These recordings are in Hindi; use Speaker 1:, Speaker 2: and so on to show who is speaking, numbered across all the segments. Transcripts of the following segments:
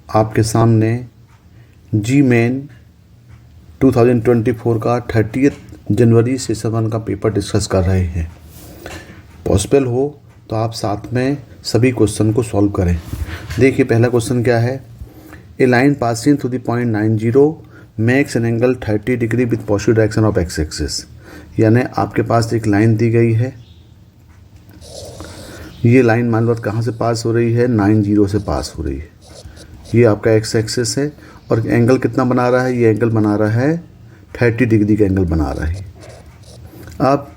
Speaker 1: आपके सामने जी मेन 2024 का 30 जनवरी सेशन 1 का पेपर डिस्कस कर रहे हैं। पॉसिबल हो तो आप साथ में सभी क्वेश्चन को सॉल्व करें। देखिए पहला क्वेश्चन क्या है। A line passing through the point 90 makes an angle 30 degree with positive direction of X axis. यानी आपके पास एक लाइन दी गई है। ये लाइन मान लो कहाँ से पास हो रही है, 90 से पास हो रही है। ये आपका एक्स एक्सिस है और एंगल कितना बना रहा है, ये एंगल बना रहा है 30 डिग्री का एंगल बना रहा है। अब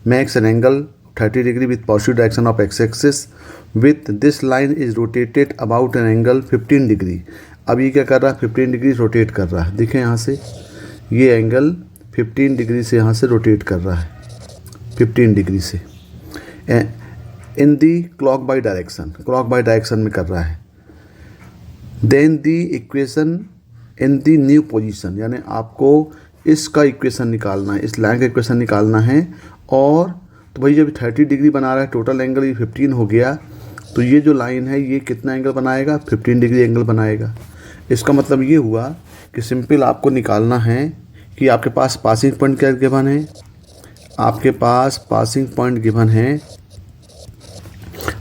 Speaker 1: makes an angle 30 degree with positive direction of X axis with this line is rotated about an angle 15 degree. अब ये क्या कर रहा है, 15 डिग्री रोटेट कर रहा है। देखें यहाँ से ये एंगल 15 डिग्री से यहाँ से रोटेट कर रहा है, 15 डिग्री से in the clockwise direction में कर रहा है। Then the equation in the new position, यानी आपको इसका इक्वेशन निकालना है, इस लाइन का इक्वेशन निकालना है। और तो भाई जब 30 डिग्री बना रहा है, टोटल एंगल ये 15 हो गया, तो ये जो लाइन है ये कितना एंगल बनाएगा, 15 डिग्री एंगल बनाएगा। इसका मतलब ये हुआ कि सिंपल आपको निकालना है कि आपके पास पासिंग पॉइंट क्या गिवन है। आपके पास पासिंग पॉइंट गिवन है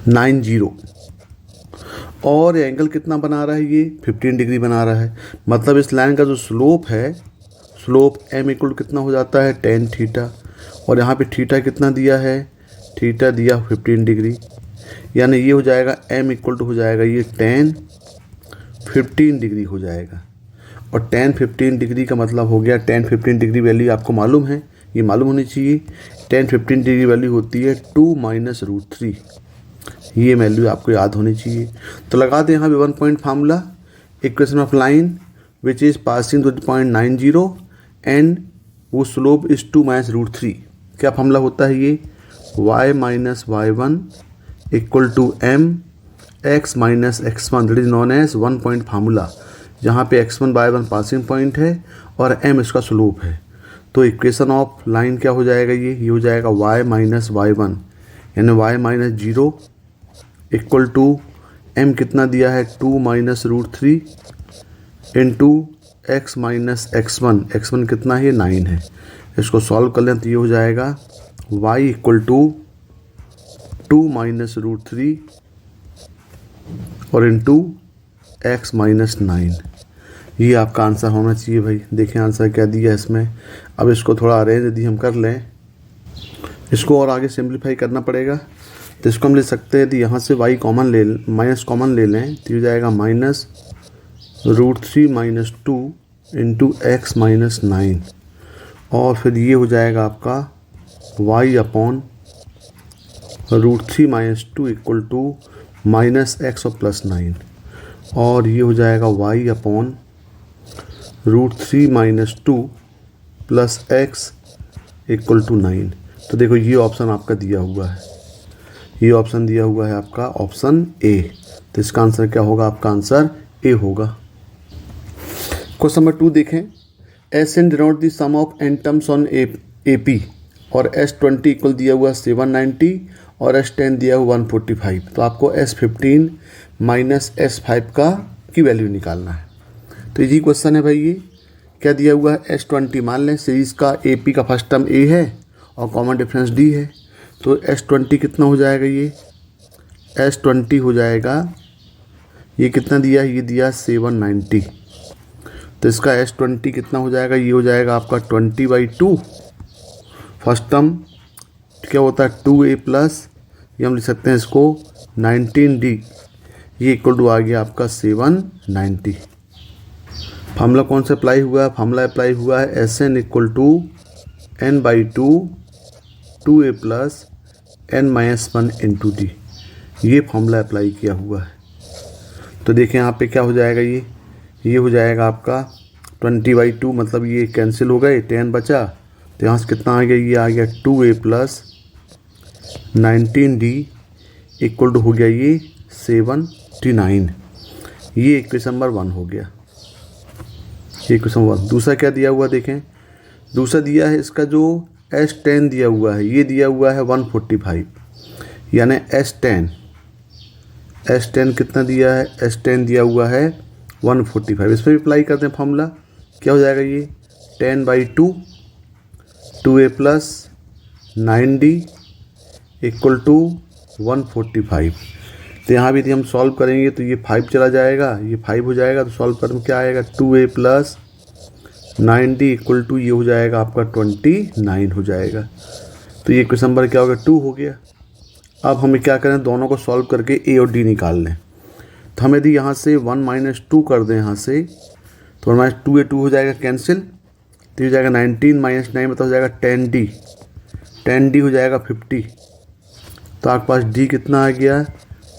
Speaker 1: 90 और एंगल कितना बना रहा है, ये 15 डिग्री बना रहा है। मतलब इस लाइन का जो स्लोप है, स्लोप m इक्वल कितना हो जाता है, tan थीटा। और यहाँ पे थीटा कितना दिया है, थीटा दिया 15 डिग्री। यानी ये हो जाएगा m इक्वल टू हो जाएगा ये tan 15 डिग्री हो जाएगा। और tan 15 डिग्री का मतलब हो गया, tan 15 डिग्री वैल्यू आपको मालूम है, ये मालूम होनी चाहिए। tan 15 डिग्री वैल्यू होती है 2 - √3। ये वैल्यू आपको याद होनी चाहिए। तो लगा दें यहाँ पे 1 point formula, equation of line which is passing to the point 90 and वो स्लोप इज 2 - √3। क्या फार्मूला होता है ये, y - y1 equal to m x - x1 that is known as 1 point formula, जहाँ पे x1 y1 पासिंग पॉइंट है और m इसका स्लोप है। तो इक्वेशन ऑफ लाइन क्या हो जाएगा, ये हो जाएगा y - y1 यानी y - 0 इक्वल टू m कितना दिया है 2 - √3 इंटू x - x1 कितना है, 9 है। इसको सॉल्व कर लें तो ये हो जाएगा y इक्वल टू 2 - √3 और इंटू x - 9। ये आपका आंसर होना चाहिए भाई। देखें आंसर क्या दिया है इसमें। अब इसको थोड़ा अरेंज यदि हम कर लें, इसको और आगे सिंप्लीफाई करना पड़ेगा। तो इसको हम ले सकते हैं, यदि यहाँ से y कॉमन ले माइनस कॉमन ले लें तो ये जाएगा -√3 - 2 इंटू x - 9। और फिर ये हो जाएगा आपका y upon √3 - 2 equal to -x और +9। और ये हो जाएगा y upon √3 - 2 plus x equal to 9। तो देखो ये ऑप्शन आपका दिया हुआ है, ये ऑप्शन दिया हुआ है आपका ऑप्शन ए। तो इसका आंसर क्या होगा, आपका आंसर ए होगा। क्वेश्चन नंबर 2 देखें। S N denote the sum of N terms on A P और S20 इक्वल दिया हुआ 790 और S10 दिया हुआ 145। तो आपको S15 माइनस S5 की वैल्यू निकालना है। तो इजी क्वेश्चन है भाई। ये क्या दिया हुआ है, S20 मान लें सीरीज़ का AP का फर्स्ट टर्म A है और कॉमन डिफरेंस D है। तो S20 कितना हो जाएगा, ये S20 हो जाएगा, ये कितना दिया है, ये दिया 790। तो इसका S20 कितना हो जाएगा, ये हो जाएगा आपका 20/2। फर्स्ट टर्म क्या होता है 2A प्लस, ये हम लिख सकते हैं इसको 19D, ये इक्वल टू आ गया आपका 790। फार्मूला कौन सा अप्लाई हुआ है, फार्मूला अप्लाई हुआ है SN equal to n/2 2A plus n-1 into D। ये फार्मूला अप्लाई किया हुआ है। तो देखें यहाँ पे क्या हो जाएगा, ये हो जाएगा आपका 20/2, मतलब ये कैंसिल हो गए, 10 बचा। तो यहाँ से कितना आ गया, ये आ गया 2A plus 19D equal to हो गया ये 79। ये इक्वेशन नंबर 1 हो गया, ये इक्वेशन 1। दूसरा क्या दिया हुआ देखें, दूसरा दिया है इसका जो S10 दिया हुआ है, ये दिया हुआ है 145, यानी S10 कितना दिया है, S10 दिया हुआ है 145। इस पर भी अप्लाई करते हैं फॉर्मूला, क्या हो जाएगा ये 10/2 2a plus 9d equal to 145। तो यहाँ भी यदि हम सॉल्व करेंगे तो ये 5 चला जाएगा, ये 5 हो जाएगा, तो सॉल्व करने में क्या आएगा 2a plus 9d equal to ये हो जाएगा आपका 29 हो जाएगा। तो ये क्वेश्चन नंबर क्या होगा 2 हो गया। अब हमें क्या करें, दोनों को सॉल्व करके a और d निकाल लें। तो हम यदि यहाँ से 1 माइनस 2 कर दें यहाँ से, तो 1 माइनस 2a 2 हो जाएगा कैंसिल, तो हो जाएगा 19 माइनस 9 मतलब हो जाएगा 10d हो जाएगा 50। तो आपके पास d कितना आ गया,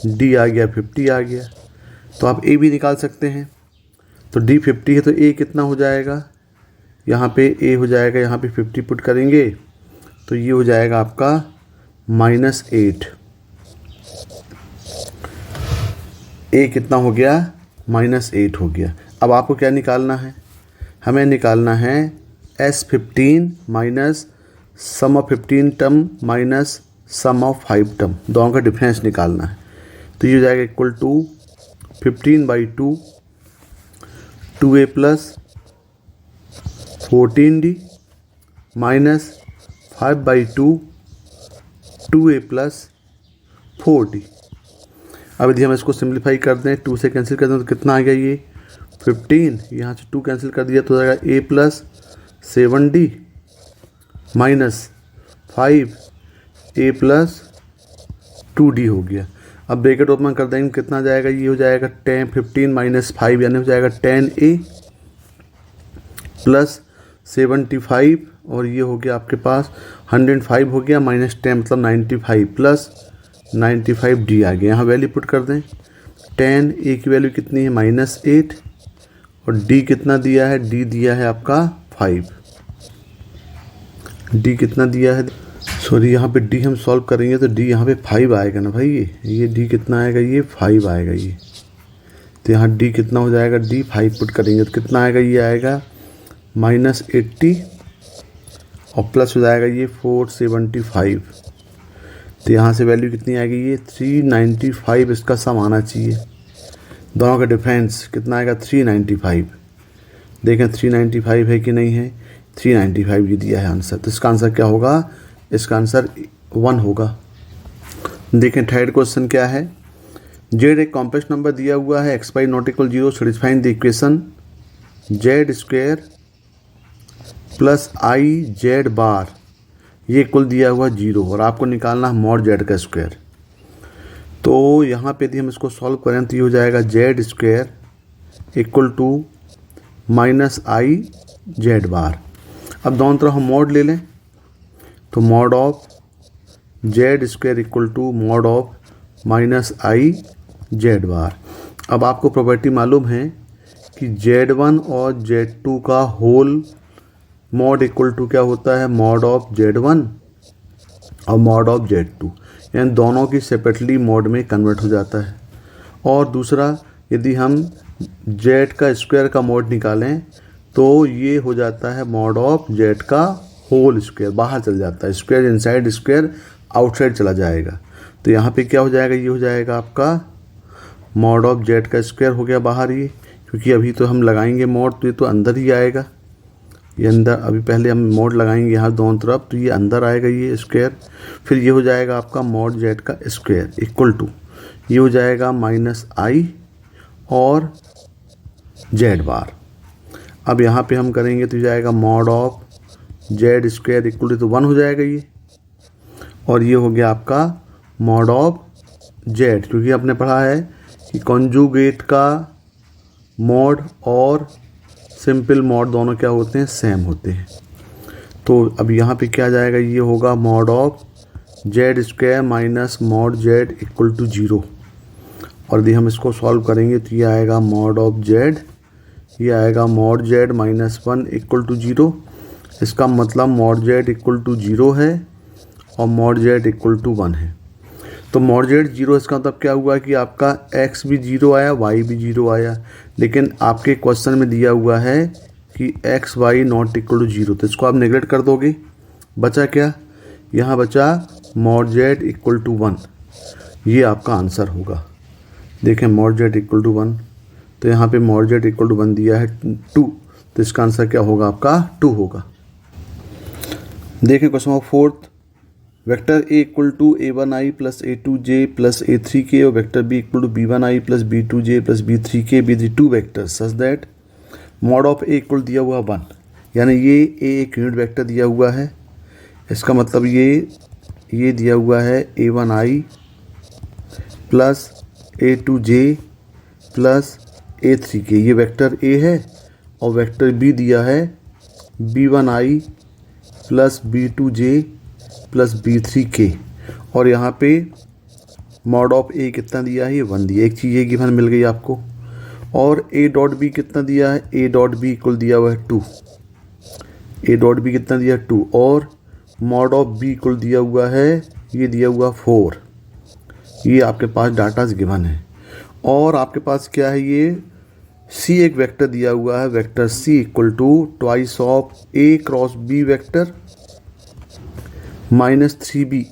Speaker 1: d आ गया 50 आ गया। तो आप a भी निकाल सकते हैं। तो d 50 है तो a कितना हो जाएगा, यहाँ पे a हो जाएगा, यहाँ पे 50 पुट करेंगे तो ये हो जाएगा आपका -8। a कितना हो गया, -8 हो गया। अब आपको क्या निकालना है, हमें निकालना है S15 minus sum of 15 term minus sum of 5 term, दोनों का डिफरेंस निकालना है। तो ये हो जाएगा equal to 15/2 2a plus 14d minus 5/2 2a plus 4d। अब यदि हम इसको सिंप्लीफाई कर दें, 2 से कैंसिल कर दें तो कितना आ गया ये 15, यहाँ से 2 कैंसिल कर दिया तो हो जाएगा a plus 7d minus 5a plus 2d हो गया। अब ब्रैकेट ओपन कर देंगे कितना जाएगा, ये हो जाएगा 15 माइनस 5 यानी हो जाएगा 10a प्लस 75 और ये हो गया आपके पास 105 हो गया माइनस 10 मतलब 95 प्लस 95d आ गया। यहाँ वैल्यू पुट कर दें, 10a की वैल्यू कितनी है -8 और d कितना दिया है, d दिया है आपका 5। d कितना दिया है, सॉरी यहाँ पे d हम सॉल्व करेंगे तो d यहाँ पे 5 आएगा ना भाई, ये d कितना आएगा, ये 5 आएगा ये। तो यहाँ d कितना हो जाएगा, d 5 पुट करेंगे तो कितना आएगा, ये आएगा -80 और प्लस हो जाएगा ये 475। तो यहाँ से वैल्यू कितनी आएगी, ये 395 इसका सम आना चाहिए। दोनों का डिफरेंस कितना आएगा 395। देखें 395 है कि नहीं है, 395 ये दिया है आंसर। तो इसका आंसर क्या होगा, इसका आंसर 1 होगा। देखें थर्ड क्वेश्चन क्या है, जेड एक कॉम्प्लेक्स नंबर दिया हुआ है x y not equal 0 satisfying the equation Z square plus I Z bar, ये कुल दिया हुआ 0 और आपको निकालना है मॉड जेड का स्क्वायर। तो यहाँ पे यदि हम इसको सॉल्व करें तो ये हो जाएगा Z square equal to minus I Z bar. अब दोनों तरफ हम मॉड ले लें तो mod of Z square equal to mod of minus I Z bar. अब आपको प्रॉपर्टी मालूम है कि Z1 और Z2 का होल मॉड इक्वल टू क्या होता है, मॉड ऑफ Z1 और मॉड ऑफ Z2, यानी दोनों की सेपरेटली मॉड में कन्वर्ट हो जाता है। और दूसरा यदि हम Z का स्क्वायर का मॉड निकालें तो ये हो जाता है मॉड ऑफ Z का होल स्क्वायर, बाहर चल जाता है, स्क्वायर इनसाइड स्क्वायर आउटसाइड चला जाएगा। तो यहाँ पे क्या हो जाएगा, ये हो जाएगा आपका मॉड ऑफ Z का स्क्वायर हो गया बाहर ये, क्योंकि अभी तो हम लगाएंगे मॉड तो ये तो अंदर ही आएगा, ये अंदर, अभी पहले हम मॉड लगाएंगे यहाँ दोनों तरफ तो ये अंदर आएगा ये स्क्वायर। फिर ये हो जाएगा आपका मॉड Z का स्क्वायर इक्वल टू ये हो जाएगा माइनस आई और Z बार। अब यहाँ पे हम करेंगे तो जाएगा mod of Z square equal to 1 हो जाएगा ये, और ये हो गया आपका मॉड ऑफ Z, क्योंकि आपने पढ़ा है कि कॉन्जुगेट का मॉड और सिंपल मॉड दोनों क्या होते हैं, सेम होते हैं। तो अब यहाँ पे क्या जाएगा, ये होगा mod of Z square minus mod Z equal to 0, और यदि हम इसको सॉल्व करेंगे तो ये आएगा मॉड ऑफ Z, ये आएगा mod Z minus 1 equal to 0। इसका मतलब मॉड Z इक्वल टू 0 है और मॉड Z इक्वल टू 1 है। तो मॉड Z 0, इसका मतलब क्या हुआ कि आपका x भी 0 आया, y भी 0 आया, लेकिन आपके क्वेश्चन में दिया हुआ है कि x y not equal to 0, तो इसको आप नेगलेक्ट कर दोगे। बचा क्या, यहाँ बचा मॉड Z इक्वल टू 1, ये आपका आंसर होगा। देखें मॉड Z इक्वल टू 1, तो यहाँ पे मॉड जेड इक्वल टू 1 दिया है 2, तो इसका आंसर क्या होगा आपका 2 होगा। देखिए question number 4, vector A equal to a1i plus a2j plus a3k और vector B equal to b1i plus b2j plus b3k be the two vector such that mod of A equal दिया हुआ 1, यानी ये ए एक यूनिट वेक्टर दिया हुआ है। इसका मतलब ये दिया हुआ है a1i plus a2j plus a3k, ये वेक्टर ए है, और वेक्टर बी दिया है b1i plus b2j plus b3k, और यहाँ पे मॉड ऑफ ए कितना दिया है, ये 1 दिया। एक चीज़ ये गिवन मिल गई आपको। और ए डॉट बी कितना दिया है, ए डॉट बी इक्वल दिया हुआ है 2, ए डॉट बी कितना दिया है 2, और मॉड ऑफ बी इक्वल दिया हुआ है, ये दिया हुआ 4। ये आपके पास डाटाज गिवन है। और आपके पास क्या है, ये सी एक वेक्टर दिया हुआ है, vector C equal to twice of A cross B vector minus 3b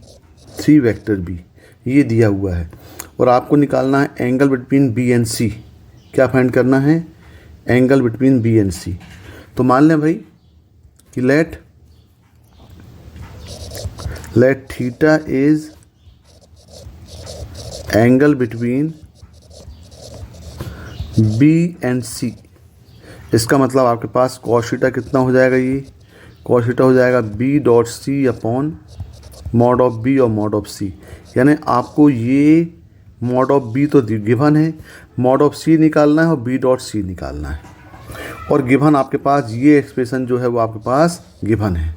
Speaker 1: 3 vector B, ये दिया हुआ है। और आपको निकालना है angle between B and C. क्या फाइंड करना है, angle between B and C. तो मान लें भाई कि let theta is angle between B and C. इसका मतलब आपके पास कॉस थीटा कितना हो जाएगा, ये कॉस थीटा हो जाएगा B dot C upon mod of B और मॉड ऑफ सी। यानी आपको ये मॉड ऑफ बी तो गिवन है, मॉड ऑफ सी निकालना है और बी डॉट सी निकालना है। और गिवन आपके पास ये एक्सप्रेशन जो है वो आपके पास गिवन है।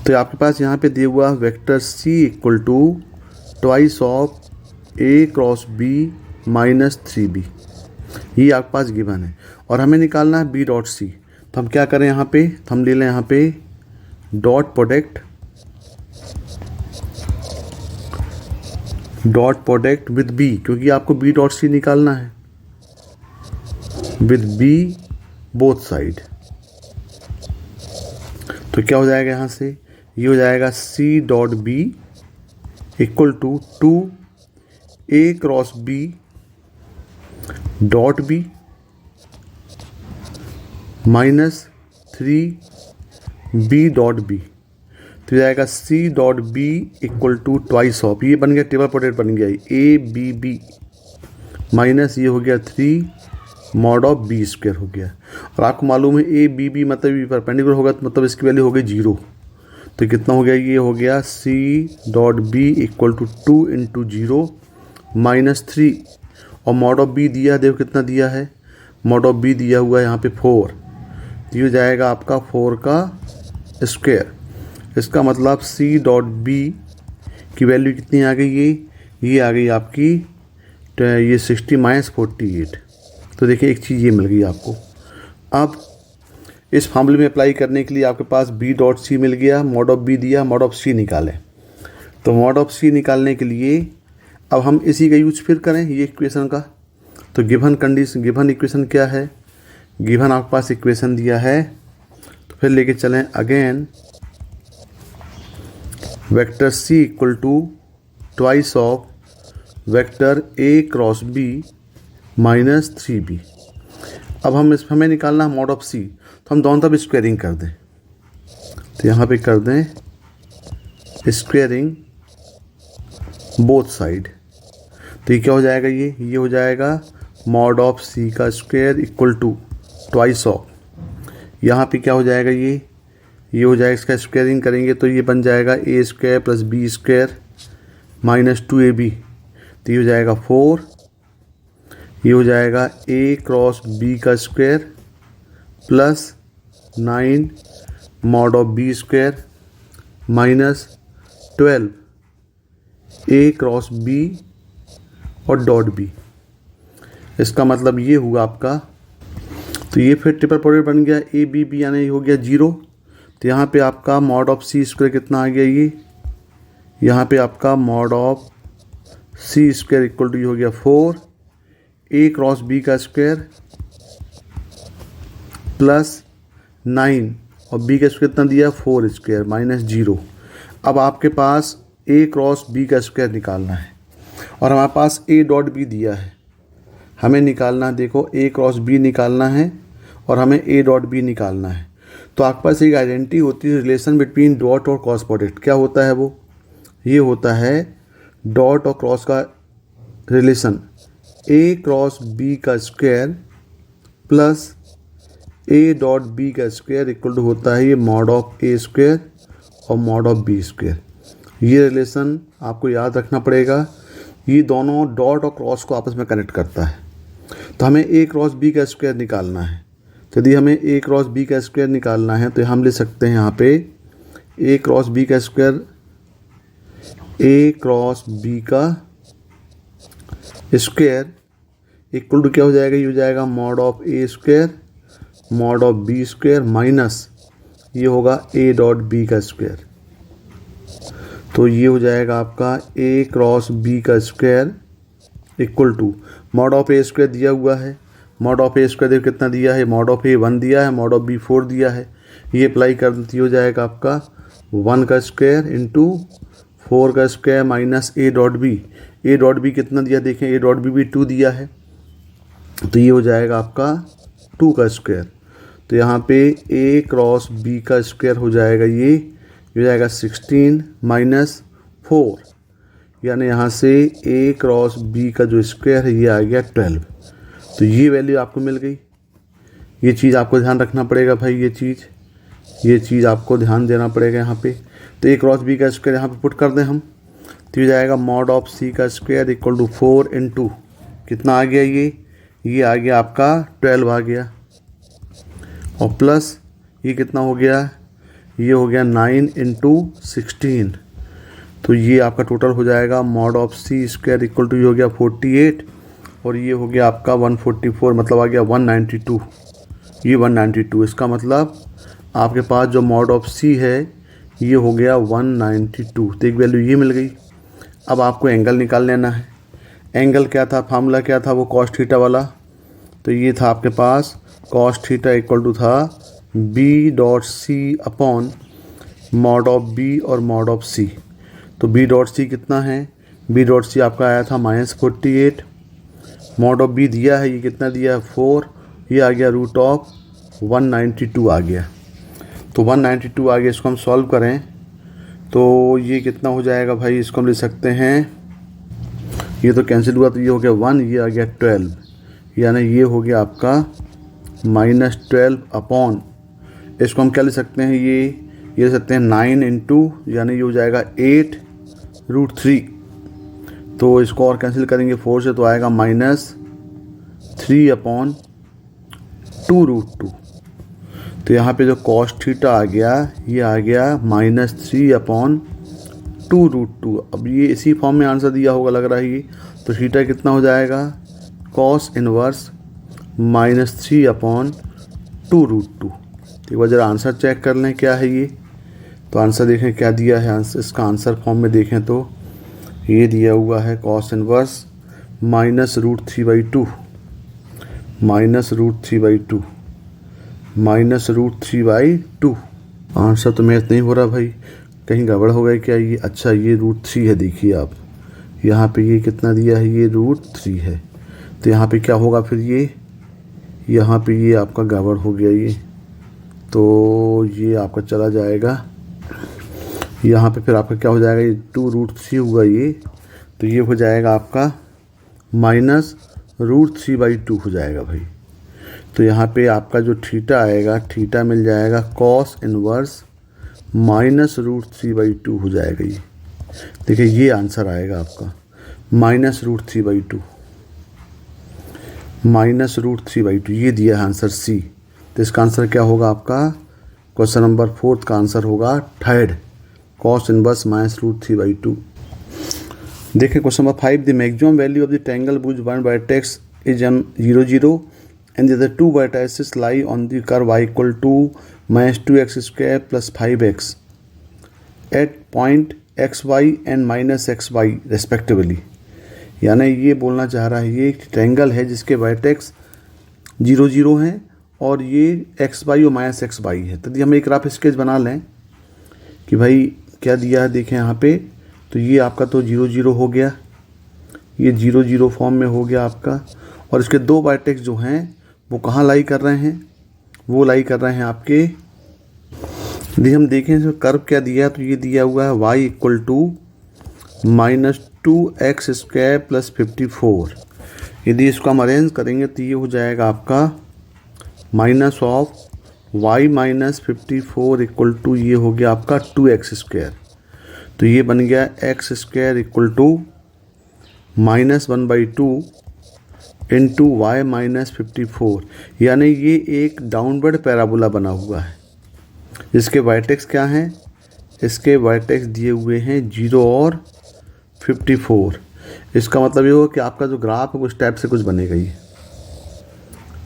Speaker 1: तो आपके पास यहाँ पे दिया हुआ vector C equal to twice of A cross B minus 3b, ये आपके पास गिवन है। और हमें निकालना है बी डॉट सी। तो हम क्या करें, यहाँ पे हम ले लें यहाँ पे डॉट प्रोडक्ट विद बी, क्योंकि आपको बी डॉट सी निकालना है, विद बी बोथ साइड। तो क्या हो जाएगा यहाँ से, ये हो जाएगा C dot B equal to 2 A cross B dot B minus 3b dot B. तो जाएगा C dot B equal to twice of, ये बन गया टेबल प्रोडक्ट बन गया ए बी बी माइनस ये हो गया 3 मॉड ऑफ बी स्क्वायर हो गया। और आपको मालूम है ए बी बी मतलब ये परपेंडिकुलर होगा, तो मतलब इसकी वैल्यू हो गई 0। तो कितना हो गया, ये हो गया C dot B equal to 2 into 0 minus 3, और मॉड ऑफ बी दिया है, देखो कितना दिया है, मॉड ऑफ बी दिया हुआ है यहाँ पे 4, ये हो जाएगा आपका 4 का स्क्वायर। इसका मतलब सी डॉट बी की वैल्यू कितनी आ गई, ये आ गई आपकी ये 60 माइनस 48। तो देखिए एक चीज़ ये मिल गई आपको। अब इस फॉर्मूले में अप्लाई करने के लिए आपके पास बी डॉट सी मिल गया, मॉड ऑफ बी दिया, मॉड ऑफ सी निकालें। तो मॉड ऑफ सी निकालने के लिए अब हम इसी का यूज फिर करें ये इक्वेशन का। तो गिवन इक्वेशन क्या है, गिवन आपके पास इक्वेशन दिया है, तो फिर लेके चलें again vector C equal to twice of vector A cross B minus 3b। अब हमें निकालना है मॉड ऑफ सी, तो हम दोनों तरफ स्क्वायरिंग कर दें। तो यहाँ पे कर दें स्क्वायरिंग बोथ साइड। तो ये क्या हो जाएगा, ये हो जाएगा मॉड ऑफ सी का square equal to twice of, यहाँ पे क्या हो जाएगा, ये हो जाएगा, इसका स्क्वायरिंग करेंगे तो ये बन जाएगा A square plus B square minus 2ab। तो ये हो जाएगा 4, ये हो जाएगा ए क्रॉस बी का square plus 9 mod of B square minus 12 A cross B और डॉट बी। इसका मतलब ये हुआ आपका, तो ये फिर ट्रिपल प्रोडक्ट बन गया ए बी बी, यानी हो गया 0। तो यहाँ पे आपका मॉड ऑफ सी स्क्वायर कितना आ गया, ये यहाँ पे आपका mod of C square equal to ये हो गया 4 ए क्रॉस बी का स्क्वायर प्लस 9 और बी का स्क्वायर कितना दिया 4 स्क्वायर माइनस 0। अब आपके पास ए क्रॉस बी का स्क्वायर निकालना है और हमारे पास ए डॉट बी दिया है। हमें निकालना है, देखो ए क्रॉस बी निकालना है और हमें ए डॉट बी निकालना है। तो आपके पास एक आइडेंटिटी होती है रिलेशन बिटवीन डॉट और क्रॉस प्रोडक्ट। क्या होता है वो? ये होता है डॉट और क्रॉस का रिलेशन ए क्रॉस बी का square plus A dot B का स्क्वायर इक्वल टू होता है ये मॉड ऑफ ए स्क्वायर और मॉड ऑफ बी स्क्वायर। ये रिलेशन आपको याद रखना पड़ेगा। ये दोनों डॉट और क्रॉस को आपस में कनेक्ट करता है। तो हमें ए क्रॉस बी का स्क्वायर निकालना है। तो यदि हमें ए क्रॉस बी का स्क्वायर निकालना है तो हम लिख सकते हैं यहाँ पे ए क्रॉस बी का स्क्वायर, ए क्रॉस बी का स्क्वायर इक्वल टू क्या हो जाएगा? ये हो जाएगा mod of A square mod of B square minus ये होगा ए डॉट बी का स्क्वायर। तो ये हो जाएगा आपका ए क्रॉस बी का square equal to mod of A square दिया हुआ है। मॉड ऑफ ए स्क्वायर देखो कितना दिया है? मॉड ऑफ ए 1 दिया है, मॉड ऑफ बी 4 दिया है। ये अप्लाई करती हो जाएगा आपका 1 का स्क्वायर इंटू 4 का square minus A dot B. A dot B कितना दिया देखें? ए डॉट बी भी 2 दिया है। तो ये हो जाएगा आपका 2 का स्क्वायर। तो यहाँ पे ए क्रॉस बी का स्क्वायर हो जाएगा ये हो जाएगा 16 माइनस 4, यानी यहाँ से ए क्रॉस बी का जो स्क्वायर है ये आ गया 12। तो ये वैल्यू आपको मिल गई। ये चीज़ आपको ध्यान रखना पड़ेगा भाई, ये चीज़ आपको ध्यान देना पड़ेगा यहाँ पे। तो ए क्रॉस बी का स्क्वायर यहाँ पे पुट कर दें हम, तो ये जाएगा मॉड ऑफ सी का स्क्वायर इक्वल टू 4 इंटू कितना आ गया? ये आ गया आपका 12 आ गया, और प्लस ये कितना हो गया? ये हो गया 9 इंटू 16। तो ये आपका टोटल हो जाएगा mod of C square equal to ये हो गया 48 और ये हो गया आपका 144, मतलब आ गया 192। ये 192, इसका मतलब आपके पास जो मॉड ऑफ सी है ये हो गया 192। तो एक वैल्यू ये मिल गई। अब आपको एंगल निकाल लेना है। एंगल क्या था? फार्मूला क्या था? वो कॉस थीटा वाला। तो ये था आपके पास कॉस थीटा इक्वल टू था B dot C upon mod of B और मॉड ऑफ सी। तो बी डॉट सी कितना है? बी डॉट सी आपका आया था -48। मॉड ऑफ बी दिया है, ये कितना दिया है? 4। ये आ गया रूट ऑफ 192 आ गया। तो 192 आ गया। इसको हम सॉल्व करें तो ये कितना हो जाएगा भाई? इसको हम लिख सकते हैं, ये तो कैंसिल हुआ तो ये हो गया 1, ये आ गया 12, यानी ये हो गया आपका -12 अपॉन, इसको हम क्या लिख सकते हैं? ये लिख सकते हैं 9 इंटू, यानी ये हो जाएगा 8√3। तो इसको और कैंसिल करेंगे 4 से तो आएगा -3 अपॉन 2√2। तो यहाँ पे जो कॉस थीटा आ गया ये आ गया -3 अपॉन 2√2। अब ये इसी फॉर्म में आंसर दिया होगा लग रहा है ये। तो थीटा कितना हो जाएगा? Cos inverse -3 upon 2√2। एक बार जरा आंसर चेक कर लें क्या है ये। तो आंसर देखें क्या दिया है। आंसर, इसका आंसर फॉर्म में देखें तो ये दिया हुआ है कॉस इनवर्स -√3/2 -√3/2 आंसर तो मैच नहीं हो रहा भाई, कहीं गड़बड़ हो गया क्या ये? अच्छा, ये √3 है। देखिए आप यहाँ पे ये कितना दिया है? ये √3 है। तो यहाँ पे क्या होगा फिर? ये यहाँ पे ये आपका गड़बड़ हो गया ये, तो ये आपका चला जाएगा यहाँ पे। फिर आपका क्या हो जाएगा? ये 2√3 हुआ ये, तो ये हो जाएगा आपका -√3/2 हो जाएगा भाई। तो यहाँ पे आपका जो थीटा आएगा, थीटा मिल जाएगा कॉस इनवर्स -√3/2 हो जाएगा ये। देखिए ये आंसर आएगा आपका -√3/2 -√3/2, ये दिया है आंसर सी। तो इसका आंसर क्या होगा आपका? क्वेश्चन नंबर 4 का आंसर होगा 3rd, कॉस इनवर्स -√3/2। देखिए question number 5, the maximum value of the triangle whose one vertex is on 0, 0 and the other two vertices lie on the curve y equal to -2x² plus 5x at point xy and -xy respectively। यानी ये बोलना चाह रहा है ये एक ट्रायंगल है जिसके वर्टेक्स 0, 0 हैं और ये xy और -xy है। तो हम एक रफ स्केच बना लें कि भाई क्या दिया है। देखें यहाँ पे, तो ये आपका तो 0, 0 हो गया, ये 0, 0 फॉर्म में हो गया आपका, और इसके दो वर्टेक्स जो हैं वो कहाँ लाई कर रहे हैं, वो लाई कर रहे हैं आपके, यदि हम देखें इसमें कर्व क्या दिया है तो ये दिया हुआ है y equal to -2x² plus 54। यदि इसको हम अरेंज करेंगे तो ये हो जाएगा आपका minus of y minus 54 equal to ये हो गया आपका 2x²। तो ये बन गया x² equal to -1/2 into Y minus 54, यानी ये एक डाउनवर्ड पैराबोला बना हुआ है। इसके वर्टेक्स क्या हैं, इसके वर्टेक्स दिए हुए हैं 0 और 54। इसका मतलब ये होगा कि आपका जो ग्राफ है वो इस टाइप से कुछ बनेगा,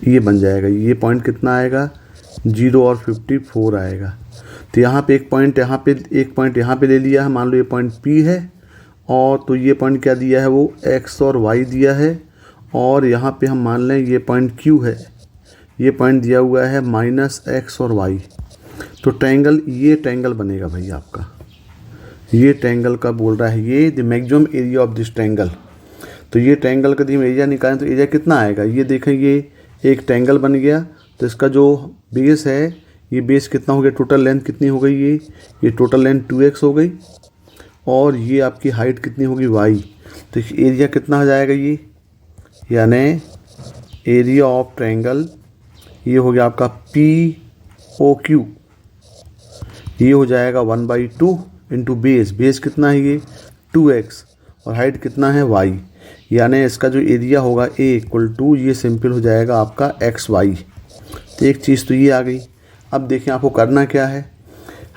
Speaker 1: ये बन जाएगा। ये पॉइंट कितना आएगा, 0 और 54 आएगा। तो यहाँ पे एक पॉइंट यहाँ पे ले लिया है, मान लो ये पॉइंट P है, और तो ये पॉइंट क्या दिया है, वो x और y दिया है, और यहाँ पे हम मान लें ये पॉइंट Q है, ये पॉइंट दिया हुआ है -x और y। तो ट्रायंगल, ये ट्रायंगल बनेगा भाई आपका, ये ट्रायंगल का बोल रहा है ये the maximum area of this triangle. तो ये ट्रायंगल का यदि हम एरिया निकालें तो एरिया कितना आएगा, ये देखें ये एक ट्रायंगल बन गया। तो इसका जो बेस है, ये बेस कितना हो गया, टोटल लेंथ कितनी हो गई, ये टोटल लेंथ 2x हो गई, और ये आपकी हाइट कितनी होगी y। तो एरिया कितना हो जाएगा ये, यानी एरिया ऑफ ट्रायंगल ये हो गया आपका POQ, ये हो जाएगा 1/2 इंटू बेस कितना है ये 2x, और हाइट कितना है y, यानी इसका जो एरिया होगा A इक्वल टू ये सिंपल हो जाएगा आपका XY। तो एक चीज़ तो ये आ गई। अब देखें आपको करना क्या है,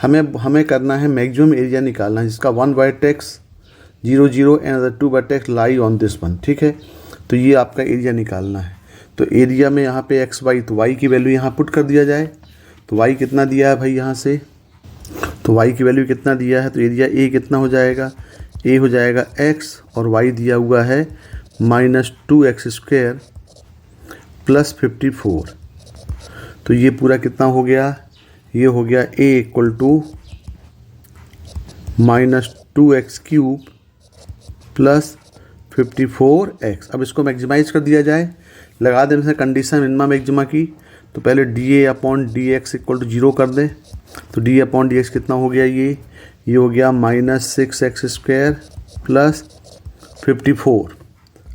Speaker 1: हमें करना है मैक्सिमम एरिया निकालना है जिसका 1 vertex 0 0 and other 2 vertex lie on this one, ठीक है। तो ये आपका एरिया निकालना है। तो एरिया में यहाँ पे XY, तो y की वैल्यू यहाँ पुट कर दिया जाए। तो y कितना दिया है भाई यहाँ से, तो y की वैल्यू कितना दिया है, तो एरिया A कितना हो जाएगा, A हो जाएगा x, और y दिया हुआ है -2x² प्लस 54। तो ये पूरा कितना हो गया, ये हो गया A equal to -2x³ plus 54x। अब इसको मैक्सिमाइज कर दिया जाए, लगा दें से कंडीशन मिनिमा मैक्सिमा की। तो पहले dA/dx इक्वल टू 0 कर दें। तो dA/dx कितना हो गया, ये हो गया -6x² प्लस 54।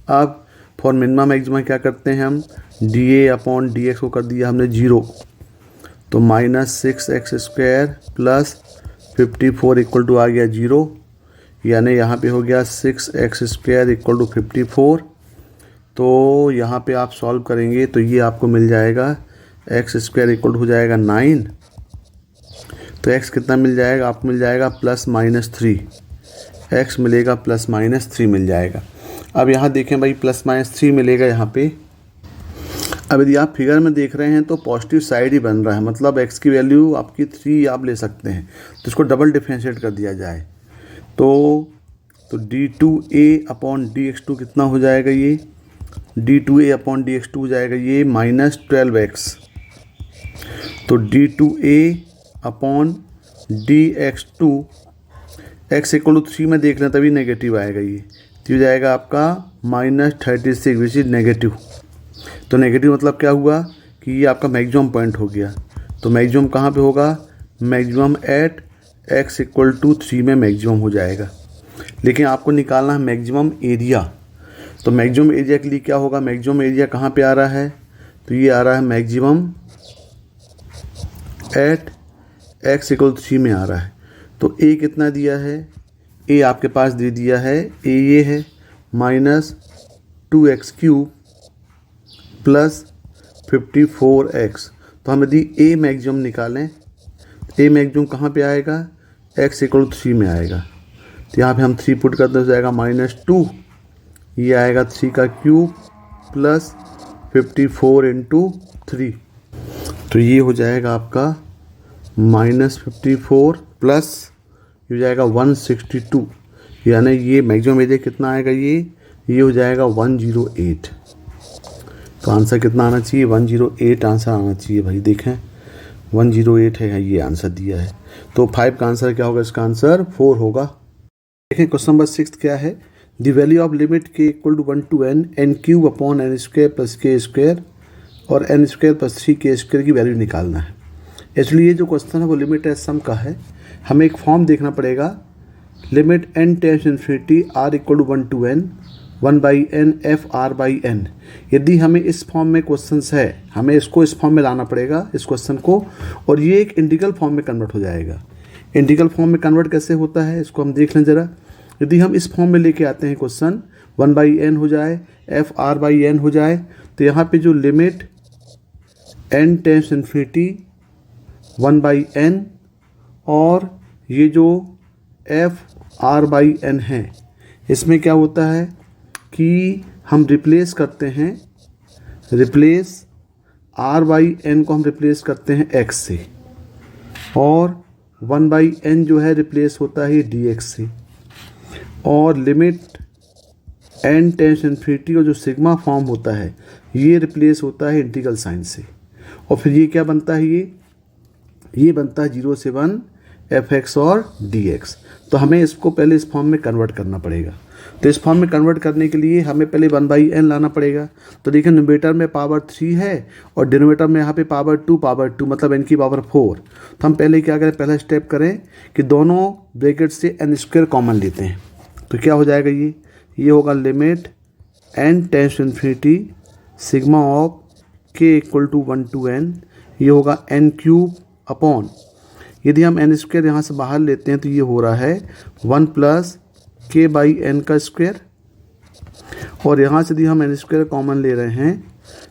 Speaker 1: अब फॉर मिनिमा मैक्सिमा क्या करते हैं हम, dA/dx को कर दिया हमने 0, तो -6x² प्लस 54 इक्वल टू आ गया 0, यानी यहाँ पे हो गया 6x² इक्वल टू 54। तो यहाँ पे आप सॉल्व करेंगे तो ये आपको मिल जाएगा x² इक्वल टू हो जाएगा 9। तो x कितना मिल जाएगा, आपको मिल जाएगा +-3, x मिलेगा +-3 मिल जाएगा। अब यहाँ देखें भाई +-3 मिलेगा यहाँ पे। अब यदि आप फिगर में देख रहे हैं तो पॉजिटिव साइड ही बन रहा है, मतलब x की वैल्यू आपकी 3 आप ले सकते हैं। तो इसको डबल डिफरेंशिएट कर दिया जाए तो d2a/dx2 कितना हो जाएगा, ये d2a/dx2 हो जाएगा ये -12x। तो d2a/dx2 x इक्वल टू 3 में देख लें तभी नेगेटिव आएगा, ये तो हो जाएगा आपका -36 विच इज नेगेटिव। तो नेगेटिव मतलब क्या हुआ कि ये आपका मैक्सिमम पॉइंट हो गया। तो मैक्सिमम कहाँ पे होगा, maximum at x equal to 3 में मैक्सिमम हो जाएगा। लेकिन आपको निकालना है मैक्सिमम एरिया। तो मैक्सिमम एरिया के लिए क्या होगा, मैक्सिमम एरिया कहाँ पे आ रहा है, तो ये आ रहा है मैक्सिमम एट x इक्वल 3 में आ रहा है। तो a कितना दिया है, a आपके पास दे दिया है, a ये है -2x³ प्लस 54x। तो हम यदि a मैक्सिमम निकालें, a मैक्सिमम कहाँ पे आएगा, x इक्वल 3 में आएगा। तो यहाँ पे हम 3 पुट करते हो जाएगा -2, ये आएगा 3 का क्यूब प्लस 54 इंटू 3। तो ये हो जाएगा आपका -54 प्लस ये हो जाएगा 162, यानी ये मैक्सिमम एरिया कितना आएगा, ये हो जाएगा 108। तो आंसर कितना आना चाहिए, 108 आंसर आना चाहिए भाई। देखें 108 है, ये आंसर दिया है। तो 5 का आंसर क्या होगा, इसका आंसर 4 होगा। देखें क्वेश्चन नंबर 6 क्या है, the value of limit K equal to 1 to n cube upon n square plus K square और n square plus 3k square की वैल्यू निकालना है। इसलिए ये जो क्वेश्चन है वो लिमिट एज सम का है। हमें एक फॉर्म देखना पड़ेगा, limit n tends infinity r equal to 1 to n 1/n f/r/n। यदि हमें इस फॉर्म में क्वेश्चंस है, हमें इसको इस फॉर्म में लाना पड़ेगा इस क्वेश्चन को, और ये एक इंटीग्रल फॉर्म में कन्वर्ट हो जाएगा। इंटीग्रल फॉर्म में कन्वर्ट कैसे होता है इसको हम देख लें ज़रा। यदि हम इस फॉर्म में लेके आते हैं क्वेश्चन, 1/n हो जाए, f/r/n हो जाए, तो यहाँ पे जो limit n tends infinity 1/n और ये जो f/r/n है, इसमें क्या होता है कि हम रिप्लेस करते हैं, रिप्लेस r/n को हम रिप्लेस करते हैं x से, और 1/n जो है रिप्लेस होता है dx से, और लिमिट n टेंस इन्फिनिटी और जो सिग्मा फॉर्म होता है ये रिप्लेस होता है इंटीग्रल साइन से। और फिर ये क्या बनता है, ये बनता है 0 से 1 fx और dx। तो हमें इसको पहले इस फॉर्म में कन्वर्ट करना पड़ेगा। तो इस फॉर्म में कन्वर्ट करने के लिए हमें पहले 1/n लाना पड़ेगा। तो देखिए न्यूमरेटर में पावर 3 है और डिनोमिनेटर में यहाँ पे पावर 2 मतलब n की पावर 4। तो हम पहले क्या करें, पहला स्टेप करें कि दोनों ब्रैकेट से n स्क्वायर कॉमन लेते हैं। तो क्या हो जाएगा, ये होगा limit n tends infinity sigma of k equal to 1 to n, ये होगा n क्यूब अपॉन, यदि हम n स्क्वायर यहाँ से बाहर लेते हैं तो ये हो रहा है 1 प्लस k/n का स्क्वायर, और यहाँ से यदि हम n स्क्वायर कॉमन ले रहे हैं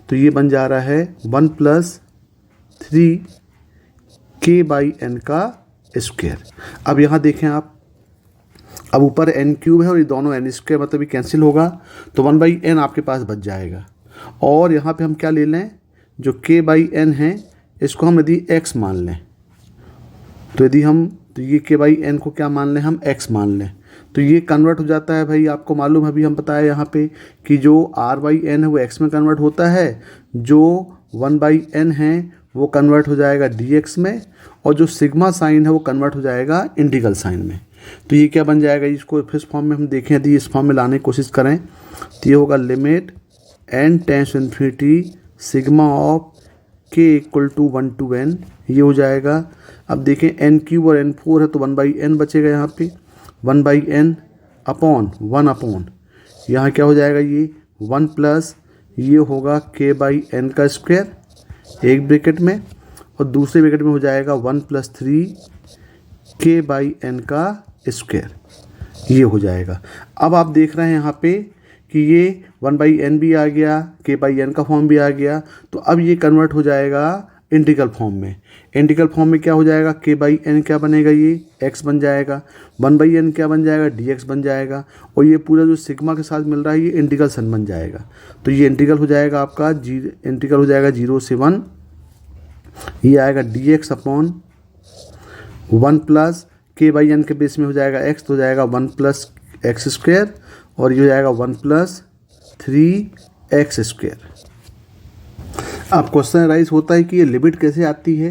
Speaker 1: तो ये बन जा रहा है 1 प्लस 3 k/n का स्क्वायर। अब यहाँ देखें आप, अब ऊपर n क्यूब है और ये दोनों n स्क्वायर मतलब ये कैंसिल होगा, तो 1/n आपके पास बच जाएगा। और यहाँ पे हम क्या ले लें, जो k/n है इसको हम यदि x मान लें, तो यदि हम तो ये k/n को क्या मान लें, हम x मान लें, तो ये कन्वर्ट हो जाता है। भाई आपको मालूम है, अभी हम बताया यहाँ पे कि जो r/n है वो x में कन्वर्ट होता है, जो 1/n है वो कन्वर्ट हो जाएगा dx में, और जो सिग्मा साइन है वो कन्वर्ट हो जाएगा इंटीग्रल साइन में। तो ये क्या बन जाएगा, इसको इस फॉर्म में हम देखें, यदि इस फॉर्म में लाने की कोशिश करें तो ये होगा limit n tends infinity sigma of k equal to 1 to n, ये हो जाएगा। अब देखें n क्यूब और n 4 है तो 1/n बचेगा, यहाँ पे 1/n अपॉन 1 अपॉन यहाँ क्या हो जाएगा, ये 1 प्लस ये होगा k/n का स्क्वायर एक ब्रैकेट में, और दूसरे ब्रैकेट में हो जाएगा 1 प्लस 3 k/n का स्क्वायर, ये हो जाएगा। अब आप देख रहे हैं यहाँ पे कि ये 1/n भी आ गया, k/n का फॉर्म भी आ गया, तो अब ये कन्वर्ट हो जाएगा इंटीग्रल फॉर्म में। इंटीग्रल फॉर्म में क्या हो जाएगा, k/n क्या बनेगा, ये x बन जाएगा, 1/n क्या बन जाएगा, dx बन जाएगा, और ये पूरा जो सिग्मा के साथ मिल रहा है ये इंटीग्रल सन बन जाएगा। तो ये इंटीग्रल हो जाएगा आपका इंटीग्रल हो जाएगा 0 से 1, ये आएगा dx अपॉन 1 प्लस k/n के बेस में हो जाएगा x, तो हो जाएगा 1 प्लस x स्क्वायर, और ये हो जाएगा 1 प्लस 3x स्क्वायर। अब क्वेश्चन राइज होता है कि ये लिमिट कैसे आती है।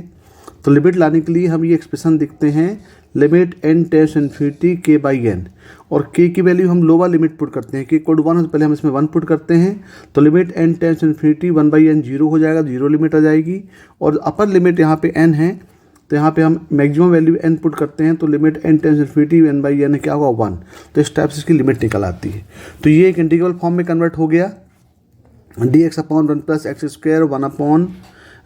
Speaker 1: तो लिमिट लाने के लिए हम ये एक्सप्रेशन देखते हैं, limit n tends infinity k/n, और k की वैल्यू हम लोअर लिमिट पुट करते हैं, k इक्वल टू 1 तो पहले हम इसमें 1 पुट करते हैं, तो limit n tends infinity 1/n 0 हो जाएगा, 0 लिमिट आ जाएगी, और अपर लिमिट यहाँ पे n है तो यहाँ पे हम मैक्सिमम वैल्यू n पुट करते हैं, तो limit n tends infinity n/n क्या होगा 1, तो इस टाइप से इसकी लिमिट निकल आती है। तो ये एक इंटीग्रल फॉर्म में कन्वर्ट हो गया, dx upon 1 plus x square 1 upon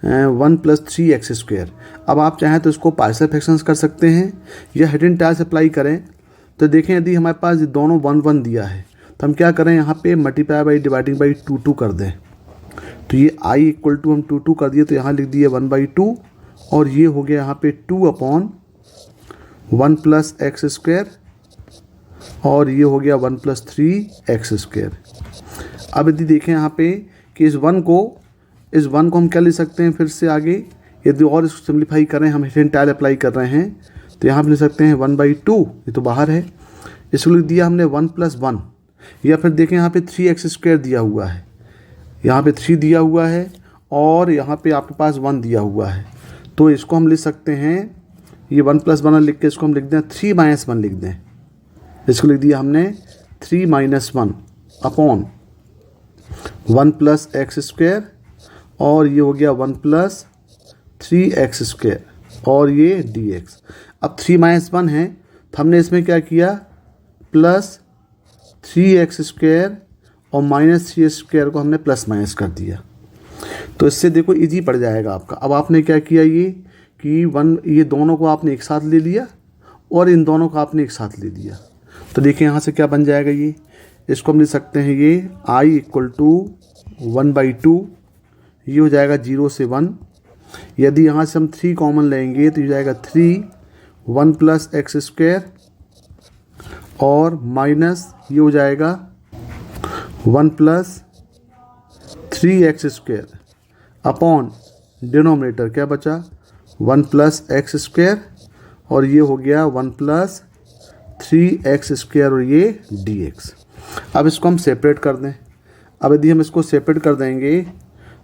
Speaker 1: 1 plus 3x square. अब आप चाहें तो इसको पार्शियल फ्रैक्शंस कर सकते हैं या हिडन टाइल्स अप्लाई करें। तो देखें यदि हमारे पास दोनों 1 1 दिया है तो हम क्या करें, यहाँ पे मल्टीप्लाई बाई डिवाइडिंग बाई 2 2 कर दें। तो ये i इक्वल टू हम 2 2 कर दिए, तो यहाँ लिख दिए 1/2, और ये हो गया यहाँ पे 2 अपॉन 1 प्लस एक्स स्क्वायर, और ये हो गया 1 प्लस 3x स्क्वायर। अब यदि देखें यहाँ पे कि इस 1 को हम क्या ले सकते हैं, फिर से आगे यदि और इसको सिंप्लीफाई करें, हम हिडन टाइल अप्लाई कर रहे हैं, तो यहाँ पे ले सकते हैं 1/2, ये तो बाहर है, इसको लिख दिया हमने 1 प्लस 1, या फिर देखें यहाँ पे 3x स्क्वायर दिया हुआ है, यहाँ पे 3 दिया हुआ है, और यहाँ पे आपके पास 1 दिया हुआ है, तो इसको हम लिख सकते हैं, ये 1 प्लस 1 लिख के इसको हम लिख दें 3 - 1 लिख दें, इसको लिख दिया हमने 3 minus 1 upon 1 plus x square, और ये हो गया 1 प्लस 3x स्क्वायर, और ये dx। अब 3 माइनस 1 है तो हमने इसमें क्या किया, प्लस 3x स्क्वायर और माइनस 3 स्क्वायर को हमने प्लस माइनस कर दिया। तो इससे देखो इजी पड़ जाएगा आपका। अब आपने क्या किया, ये कि ये दोनों को आपने एक साथ ले लिया और इन दोनों को आपने एक साथ ले लिया। तो देखिए यहाँ से क्या बन जाएगा, ये इसको हम लिख सकते हैं, ये I इक्वल टू 1/2, ये हो जाएगा 0 से 1। यदि यहाँ से हम 3 कॉमन लेंगे तो ये जाएगा 3 1 प्लस एक्स स्क्वायर, और माइनस ये हो जाएगा 1 plus 3x square upon denominator क्या बचा 1 प्लस एक्स स्क्वायर, और ये हो गया 1 प्लस 3x स्क्वायर, और ये dx। अब इसको हम सेपरेट कर दें। अब यदि हम इसको सेपरेट कर देंगे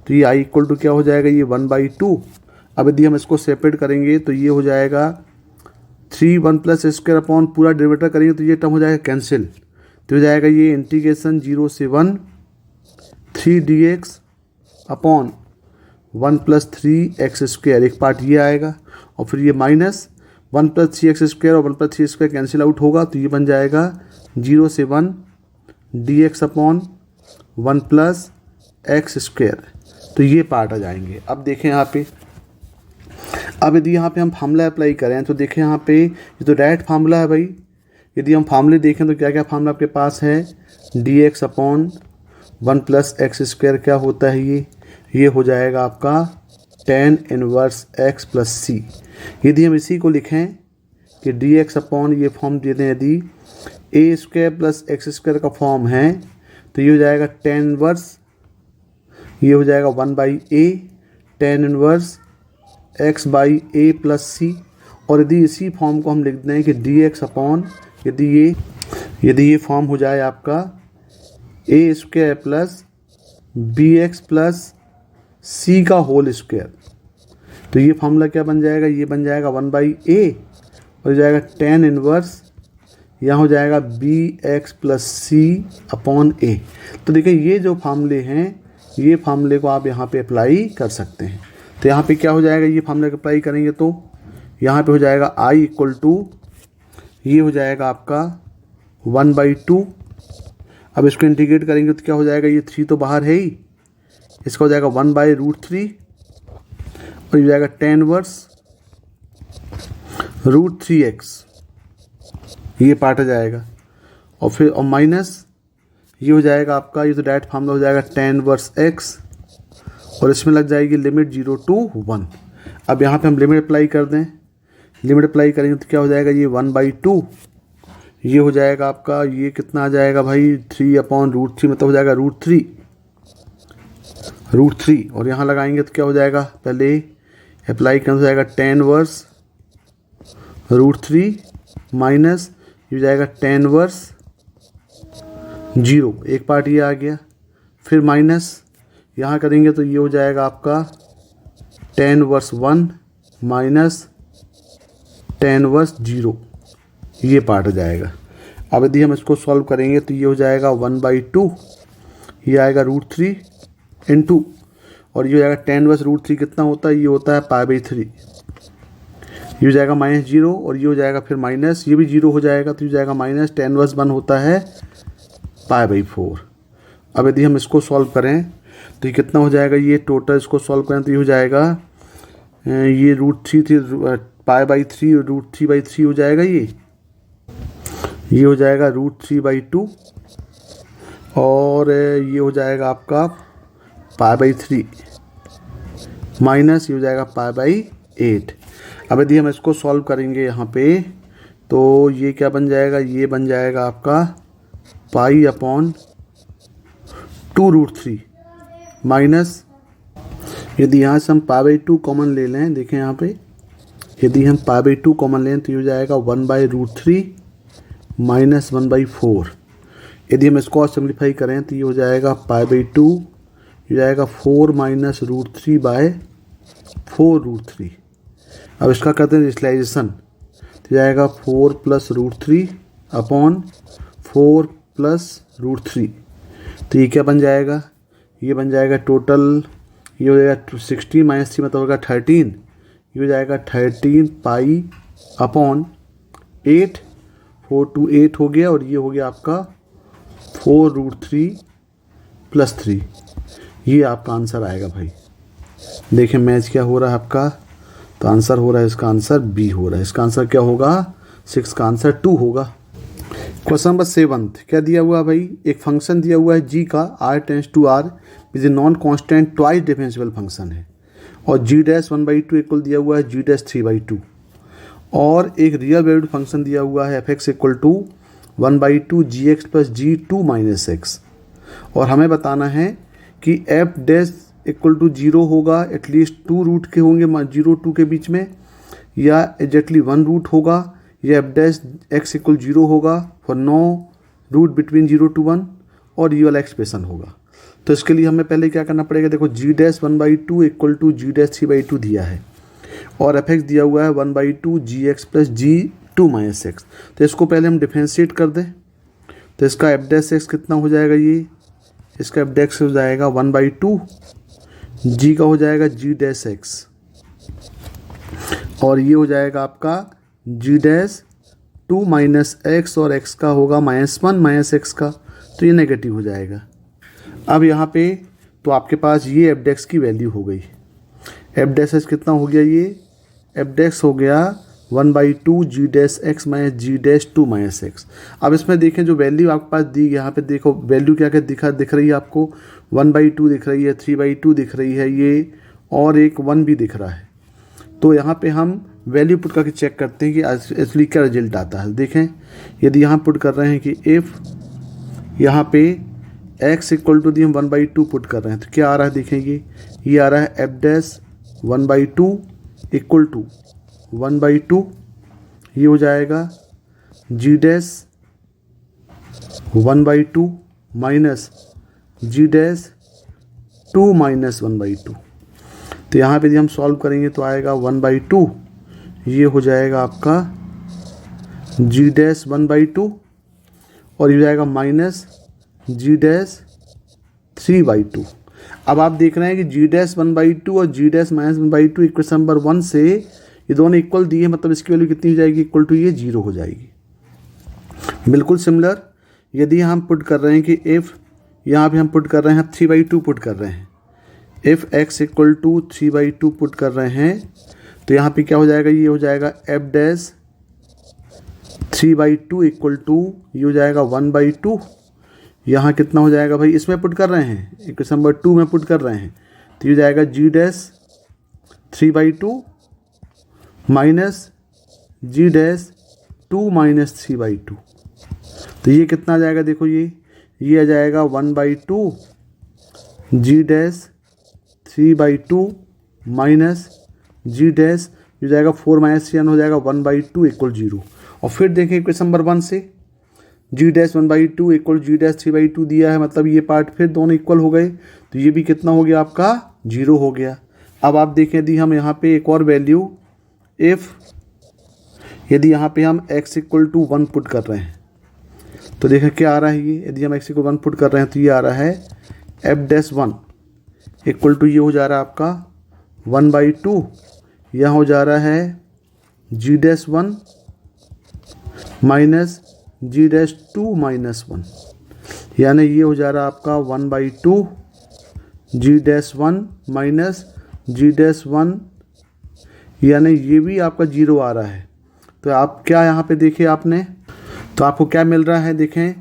Speaker 1: तो ये I इक्वल टू क्या हो जाएगा, ये 1/2। अब यदि हम इसको सेपरेट करेंगे तो ये हो जाएगा 3 1 प्लस स्क्वायर अपॉन पूरा डेरिवेटिव करेंगे तो ये टर्म हो जाएगा कैंसिल। तो हो जाएगा ये इंटीग्रेशन 0 से 1 3 dx upon 1 plus 3x square, एक पार्ट ये आएगा, और फिर ये माइनस 1 प्लस 3x स्क्वायर और 1 प्लस 3 स्क्वायर कैंसिल आउट होगा, तो ये बन जाएगा 0 से 1 dx upon 1 plus x square. तो ये पार्ट आ जाएंगे। अब देखें यहाँ पे, अब यदि यहाँ पे हम फार्मूला अप्लाई करें तो देखें यहाँ पे ये तो डायरेक्ट फार्मूला है भाई। यदि हम फार्मूले देखें तो क्या क्या फार्मूला आपके पास है, dx upon 1 plus x square क्या होता है, ये हो जाएगा आपका tan inverse x plus c। यदि हम इसी को लिखें कि dx अपॉन ये फॉर्म दे दें, यदि a square plus x square का फॉर्म है तो ये हो जाएगा tan इनवर्स, ये हो जाएगा 1/a tan inverse x by a plus c। और यदि इसी फॉर्म को हम लिख दें कि dx अपॉन यदि ये फॉर्म हो जाए आपका a square plus bx plus c का होल स्क्वायर, तो ये फॉर्मूला क्या बन जाएगा, ये बन जाएगा 1/a, और हो जाएगा tan इनवर्स, यहाँ हो जाएगा bx plus c upon a। तो देखिए ये जो फार्मूले हैं, ये फार्मूले को आप यहाँ पे अप्लाई कर सकते हैं। तो यहाँ पे क्या हो जाएगा, ये फार्मूले को अप्लाई करेंगे तो यहाँ पे हो जाएगा I इक्वल टू, ये हो जाएगा आपका 1/2। अब इसको इंटीग्रेट करेंगे तो क्या हो जाएगा, ये 3 तो बाहर है ही, इसका हो जाएगा 1/√3, और ये जाएगा tan इनवर्स √3x, ये पार्ट आ जाएगा, और फिर और माइनस ये हो जाएगा आपका, ये तो डायरेक्ट फार्मूला हो जाएगा tan इनवर्स x, और इसमें लग जाएगी लिमिट 0 to 1। अब यहाँ पे हम लिमिट अप्लाई कर दें, लिमिट अप्लाई करेंगे तो क्या हो जाएगा, ये 1/2, ये हो जाएगा आपका, ये कितना आ जाएगा भाई 3/√3, मतलब हो जाएगा √3, और यहाँ लगाएंगे तो क्या हो जाएगा, पहले अप्लाई करना हो जाएगा tan इनवर्स √3 माइनस ये हो जाएगा tan इनवर्स 0, एक पार्ट ये आ गया, फिर माइनस यहाँ करेंगे तो ये हो जाएगा आपका tan inverse 1 minus tan inverse 0, ये पार्ट आ जाएगा। अब यदि हम इसको सॉल्व करेंगे तो ये हो जाएगा 1/2, ये आएगा √3 इंटू, और ये हो जाएगा tan इनवर्स √3 कितना होता है, ये होता है π/3, ये हो जाएगा -0, और ये हो जाएगा फिर माइनस, ये भी 0 हो जाएगा, तो ये हो जाएगा माइनस tan इनवर्स 1 होता है π/4। अब यदि हम इसको सॉल्व करें तो ये कितना हो जाएगा, ये टोटल इसको सॉल्व करें तो ये हो जाएगा, ये √3 थी π/3 √3/3 हो जाएगा, ये हो जाएगा √3/2, और ये हो जाएगा आपका π/3 माइनस ये हो जाएगा π/8। अब यदि हम इसको सॉल्व करेंगे यहाँ पे तो ये क्या बन जाएगा, ये बन जाएगा आपका π/2√3 माइनस, यदि यहाँ से हम π/2 कॉमन ले लें, देखें यहाँ पे यदि हम π/2 कॉमन लें तो ये हो जाएगा 1/√3 माइनस 1/4। यदि हम इसको सिम्प्लीफाई करें तो ये हो जाएगा π/2, ये जाएगा 4 माइनस √3/4√3। अब इसका करते हैं डिस्लाइजेशन, तो जाएगा 4 प्लस √3 अपॉन 4 प्लस √3। तो ये क्या बन जाएगा, ये बन जाएगा टोटल, ये हो जाएगा 16 माइनस 3 मतलब होगा 13, ये हो जाएगा 13 पाई अपॉन 8, 4 to 8 हो गया, और ये हो गया आपका 4√3 प्लस 3। ये आपका आंसर आएगा भाई। देखें मैच क्या हो रहा है आपका, तो आंसर हो रहा है, इसका आंसर बी हो रहा है। इसका आंसर क्या होगा, 6 का आंसर 2 होगा। क्वेश्चन नंबर 7 क्या दिया हुआ है भाई, एक फंक्शन दिया हुआ है g का r tends to r is a non constant twice differentiable function है, और g डैश 1/2 इक्वल दिया हुआ है g डैश 3/2, और एक रियल वैल्यूड फंक्शन दिया हुआ है f(x) equal to 1/2 gx plus g2 minus x, और हमें बताना है कि f डैश इक्वल टू 0 होगा, एटलीस्ट 2 रूट के होंगे 0 2 के बीच में, या एग्जैक्टली 1 रूट होगा, या f डैश x इक्वल 0 होगा for no root between 0 to 1, और ये वाला एक्सप्रेशन होगा। तो इसके लिए हमें पहले क्या करना पड़ेगा, देखो g dash 1/2 equal to g dash 3/2 दिया है, और f(x) दिया हुआ है 1/2 gx plus g2 minus x। तो इसको पहले हम डिफरेंशिएट कर दें, तो इसका f डैश x कितना हो जाएगा, ये इसका f डैश हो जाएगा 1/2, g का हो जाएगा g डैश x, और ये हो जाएगा आपका g डैश 2 माइनस x, और x का होगा -1 माइनस x का, तो ये नेगेटिव हो जाएगा। अब यहाँ पे तो आपके पास ये f डैश की वैल्यू हो गई, f डैश x कितना हो गया, ये f डैश हो गया 1/2 g dash x minus g dash 2 minus x। अब इसमें देखें जो वैल्यू आपके पास दी, यहाँ पे देखो वैल्यू क्या क्या दिख रही है आपको, 1/2 दिख रही है, 3/2 दिख रही है ये, और एक 1 भी दिख रहा है। तो यहाँ पे हम वैल्यू पुट करके चेक करते हैं कि एक्चुअली क्या रिजल्ट आता है। देखें यदि यहाँ पुट कर रहे हैं कि इफ़ यहाँ पे x इक्वल टू दी हम 1/2 पुट कर रहे हैं, तो क्या आ रहा है, देखेंगे ये आ रहा है f डैश 1/2 इक्वल टू 1/2, ये हो जाएगा g dash 1/2 minus g dash 2 minus 1/2। तो यहाँ पे यदि हम सॉल्व करेंगे तो आएगा 1/2, ये हो जाएगा आपका g डैश 1/2, और ये हो जाएगा माइनस g डैश 3/2। अब आप देख रहे हैं कि g डैश 1/2 और g dash minus 1/2 equation number 1 से ये दोनों इक्वल दिए, मतलब इसकी वैल्यू कितनी हो जाएगी, इक्वल टू ये 0 हो जाएगी। बिल्कुल सिमिलर यदि हम पुट कर रहे हैं कि इफ़, यहाँ पे हम पुट कर रहे हैं 3/2 पुट कर रहे हैं, if x equal to 3/2 put कर रहे हैं, तो यहाँ पे क्या हो जाएगा, ये हो जाएगा f डैश 3/2 इक्वल टू, ये हो जाएगा 1/2, यहाँ कितना हो जाएगा भाई, इसमें पुट कर रहे हैं, इक्वेशन नंबर 2 में पुट कर रहे हैं, तो ये हो जाएगा g dash 3/2 minus g dash 2 minus 3/2। तो ये कितना आ जाएगा, देखो ये आ जाएगा 1/2 g dash 3/2 minus g dash, ये जाएगा 4 माइनस 3 हो जाएगा 1/2 इक्वल 0। और फिर देखें इक्वेशन नंबर 1 से g dash 1/2 equal g dash 3/2 दिया है, मतलब ये पार्ट फिर दोनों इक्वल हो गए, तो ये भी कितना हो गया आपका 0 हो गया। अब आप देखें यदि हम यहाँ पे एक और वैल्यू, इफ़ यदि यहाँ पे हम x इक्वल टू 1 पुट कर रहे हैं, तो देखें क्या आ रहा है, ये यदि हम x इक्वल 1 पुट कर रहे हैं तो ये आ रहा है f डैश 1 इक्वल टू, ये हो जा रहा है आपका 1/2, यहाँ हो जा रहा है g dash 1 minus g dash 2 minus 1, यानी ये हो जा रहा है आपका 1/2 g dash 1 minus g dash 1, यानी ये भी आपका 0 आ रहा है। तो आप क्या यहाँ पे देखिए आपने, तो आपको क्या मिल रहा है, देखें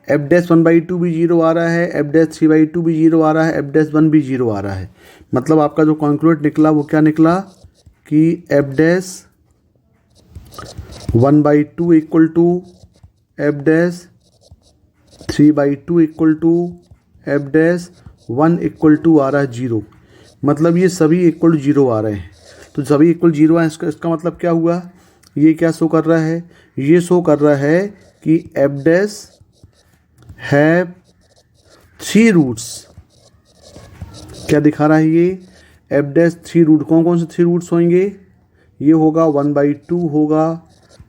Speaker 1: f डैश 1/2 भी 0 आ रहा है, f डैश 3/2 भी 0 आ रहा है, f डैश 1 भी 0 आ रहा है। मतलब आपका जो कॉन्क्लूड निकला वो क्या निकला कि f dash 1/2 equal to f dash 3/2 equal to f dash 1 equal to आ रहा है 0। मतलब ये सभी इक्वल 0 आ रहे हैं, तो सभी इक्वल 0 है, इसका मतलब क्या हुआ, ये क्या शो कर रहा है, ये शो कर रहा है कि f डैश हैव 3 रूट्स। क्या दिखा रहा है ये, f डैश 3 रूट, कौन कौन से 3 रूट्स होंगे, ये होगा 1/2 होगा,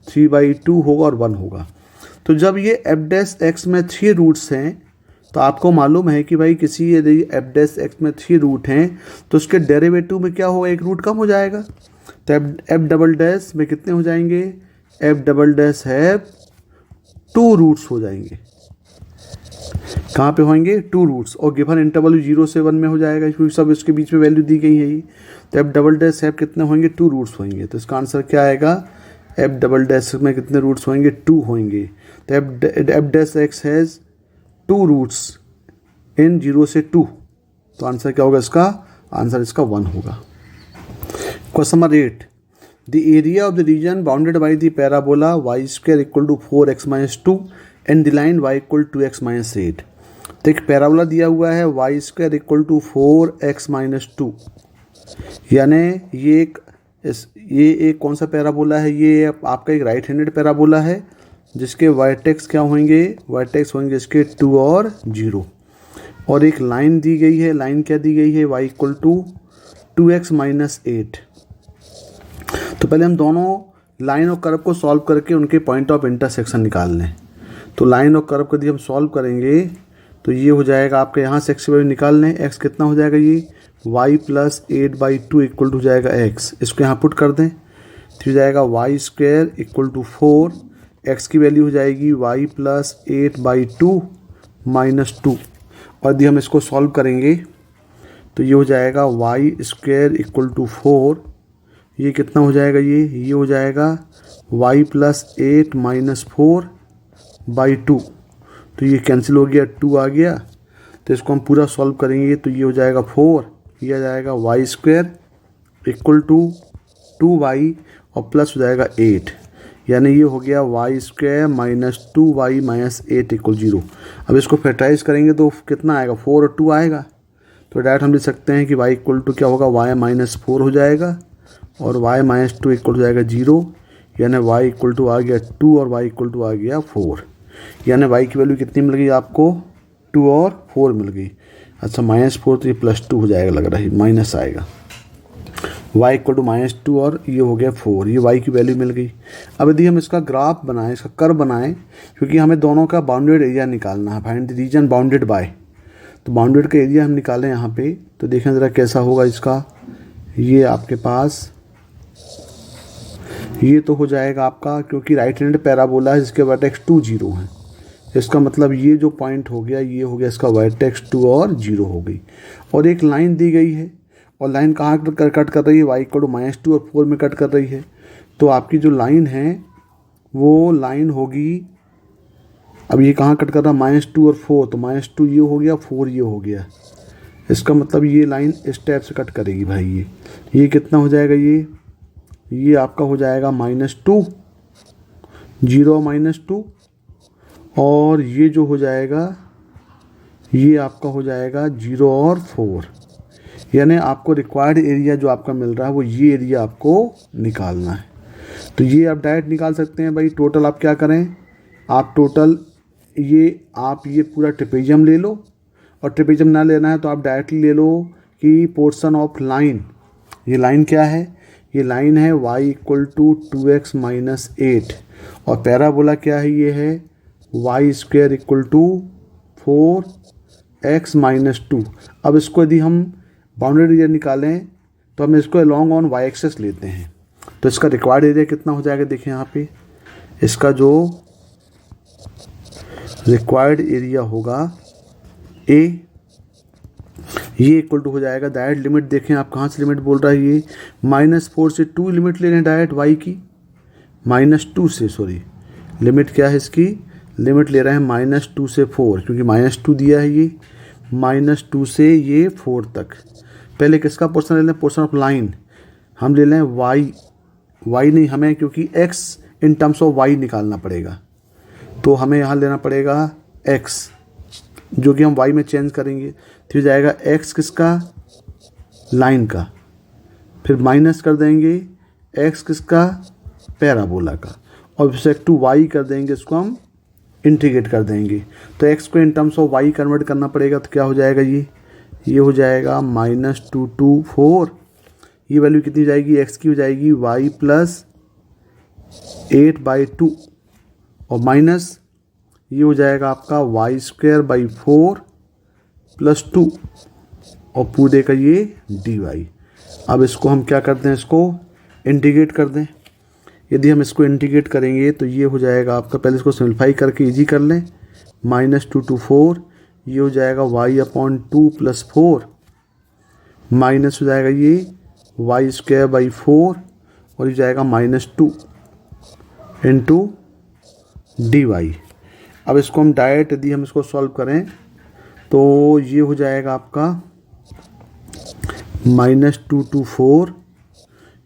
Speaker 1: 3/2 होगा और 1 होगा। तो जब ये एफ डैश एक्स में 3 रूट्स हैं तो आपको मालूम है कि भाई किसी यदि एफ डैश एक्स में 3 रूट हैं तो उसके डेरिवेटिव में क्या होगा, एक रूट कम हो जाएगा। तो एफ डबल डैश में कितने हो जाएंगे, एफ डबल डैश है 2 रूट्स हो जाएंगे। कहाँ पे होंगे, 2 रूट्स, और गिवन इंटरवल 0 से 1 में हो जाएगा क्योंकि सब इसके बीच में वैल्यू दी गई है ये। तो एफ डबल डैश एफ कितने होंगे, 2 रूट्स होंगे। तो इसका आंसर क्या आएगा, एफ डबल डैश में कितने रूट्स होंगे, 2 होंगे। तो F dash X has 2 roots in 0 से 2। तो आंसर क्या होगा इसका, आंसर इसका 1 होगा। Question number 8, the area of the region bounded by the parabola y square equal to 4x-2 and the line y equal to x-8। तो एक पैराबोला दिया हुआ है Y square equal to 4x-2, यानी ये एक कौन सा पैराबोला है, ये आपका एक राइट हैंडेड पैराबोला है जिसके वर्टेक्स क्या होंगे, वर्टेक्स होंगे इसके 2 और 0, और एक लाइन दी गई है, लाइन क्या दी गई है, y इक्वल टू 2x-8। तो पहले हम दोनों लाइन और कर्व को सॉल्व करके उनके पॉइंट ऑफ इंटरसेक्शन निकाल लें। तो लाइन और कर्व को यदि हम सॉल्व करेंगे तो ये हो जाएगा आपके, यहाँ से x की वैल्यू निकाल लें, x कितना हो जाएगा, ये y प्लस 8/2 इक्वल टू हो जाएगा x। इसको यहाँ पुट कर दें तो हो जाएगा y square equal to 4, x की वैल्यू हो जाएगी y प्लस 8/2 माइनस 2, और यदि हम इसको सॉल्व करेंगे तो ये हो जाएगा y स्क्वायर इक्वल टू 4, ये कितना हो जाएगा, ये हो जाएगा y प्लस 8 माइनस 4/2। तो ये कैंसिल हो गया, 2 आ गया। तो इसको हम पूरा सॉल्व करेंगे तो ये हो जाएगा 4, ये आ जाएगा y square equal to 2y और प्लस हो जाएगा 8, यानी ये हो गया y square minus 2y minus 8 equal 0। अब इसको फैक्टराइज करेंगे तो कितना आएगा, 4 और 2 आएगा। तो डायरेक्ट हम लिख सकते हैं कि y इक्वल टू क्या होगा, y माइनस 4 हो जाएगा और y माइनस 2 इक्वल हो जाएगा 0, यानी y इक्वल टू आ गया 2 और y इक्वल टू आ गया 4, यानी y की वैल्यू कितनी मिल गई आपको, 2 और 4 मिल गई। अच्छा -4 तो ये +2 हो जाएगा, लग रहा है माइनस आएगा, y इक्वल टू -2 और ये हो गया 4, ये y की वैल्यू मिल गई। अब यदि हम इसका ग्राफ बनाएं, इसका कर्व बनाएं, क्योंकि हमें दोनों का बाउंडेड एरिया निकालना है, find the region bounded by. तो बाउंडेड का एरिया हम निकालें यहाँ पे, तो देखें ज़रा कैसा होगा इसका। ये आपके पास ये तो हो जाएगा आपका, क्योंकि राइट हैंड पैराबोला है जिसके वर्टेक्स 2 0 हैं, इसका मतलब ये जो पॉइंट हो गया ये हो गया इसका वर्टेक्स 2 और 0 हो गई। और एक लाइन दी गई है, और लाइन कहाँ कट कर रही है, y इक्वल टू -2 और 4 में कट कर रही है। तो आपकी जो लाइन है वो लाइन होगी, अब ये कहाँ कट कर रहा है, -2 और 4, तो -2 ये हो गया, 4 ये हो गया। इसका मतलब ये लाइन इस टाइप से कट करेगी भाई। ये कितना हो जाएगा, ये आपका हो जाएगा -2, 0 -2, और ये जो हो जाएगा ये आपका हो जाएगा 0 और 4, यानी आपको रिक्वायर्ड एरिया जो आपका मिल रहा है वो ये एरिया आपको निकालना है। तो ये आप डायरेक्ट निकाल सकते हैं भाई। टोटल आप क्या करें, आप टोटल ये पूरा ट्रेपेजियम ले लो, और ट्रेपेजियम ना लेना है तो आप डायरेक्टली ले लो कि पोर्शन ऑफ लाइन, ये लाइन क्या है, ये लाइन है y इक्वल टू 2x-8, और पैराबोला क्या है, ये है y square equal to 4x-2। अब इसको यदि हम बाउंडेड एरिया निकालें तो हम इसको अलॉन्ग ऑन y एक्सेस लेते हैं, तो इसका रिक्वायर्ड एरिया कितना हो जाएगा, देखें यहाँ पे इसका जो रिक्वायर्ड एरिया होगा a, ये इक्वल टू हो जाएगा डायरेक्ट लिमिट, देखें आप कहाँ से लिमिट बोल रहा है, ये -4 से 2 लिमिट ले लें डायरेक्ट y की, -2 से, सॉरी लिमिट क्या है इसकी, लिमिट ले रहे हैं -2 से 4, क्योंकि -2 दिया है, ये -2 से ये 4 तक। पहले किसका पोर्शन ले लें, पोर्शन ऑफ लाइन हम ले लें y नहीं, हमें क्योंकि x in terms of y निकालना पड़ेगा, तो हमें यहाँ लेना पड़ेगा x, जो कि हम y में चेंज करेंगे। फिर जाएगा x किसका, लाइन का, फिर माइनस कर देंगे x किसका, पैराबोला का, और फिर टू y कर देंगे, इसको हम इंटीग्रेट कर देंगे। तो x को in terms of y convert करना पड़ेगा, तो क्या हो जाएगा, ये हो जाएगा -2 to 4, ये वैल्यू कितनी हो जाएगी, x की हो जाएगी y प्लस 8/2 और माइनस ये हो जाएगा आपका वाई स्क्वायर बाई 4 प्लस 2 और पूरे का ये डी वाई। अब इसको हम क्या करते हैं, इसको इंटीग्रेट कर दें। यदि हम इसको इंटीग्रेट करेंगे तो ये हो जाएगा आपका, पहले इसको सिंप्लीफाई करके इजी कर लें, -2 to 4, ये हो जाएगा y/2 + 4 माइनस हो जाएगा ये वाई स्क्वायर बाई 4 और ये जाएगा -2 इंटू डी वाई। अब इसको हम डायरेक्ट यदि हम इसको सॉल्व करें तो ये हो जाएगा आपका -2 to 4,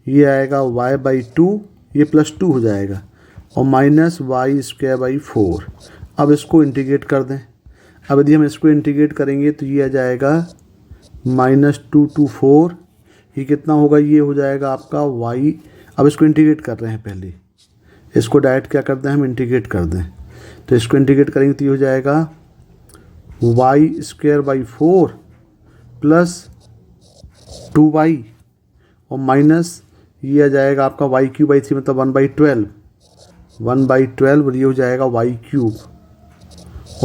Speaker 1: ये आएगा y/2, ये +2 हो जाएगा और माइनस वाई स्क्वायर बाई 4। अब इसको इंटीग्रेट कर दें। अब यदि हम इसको इंटीग्रेट करेंगे तो ये आ जाएगा -2 to 4, ये कितना होगा, ये हो जाएगा आपका y। अब इसको इंटीग्रेट कर रहे हैं, पहले इसको डायरेक्ट क्या करते हैं हम इंटीग्रेट कर दें। तो इसको इंटीग्रेट करेंगे तो ये हो जाएगा Y square by 4 plus 2y और माइनस ये आ जाएगा आपका y³/3 मतलब 1/12 और ये हो जाएगा y³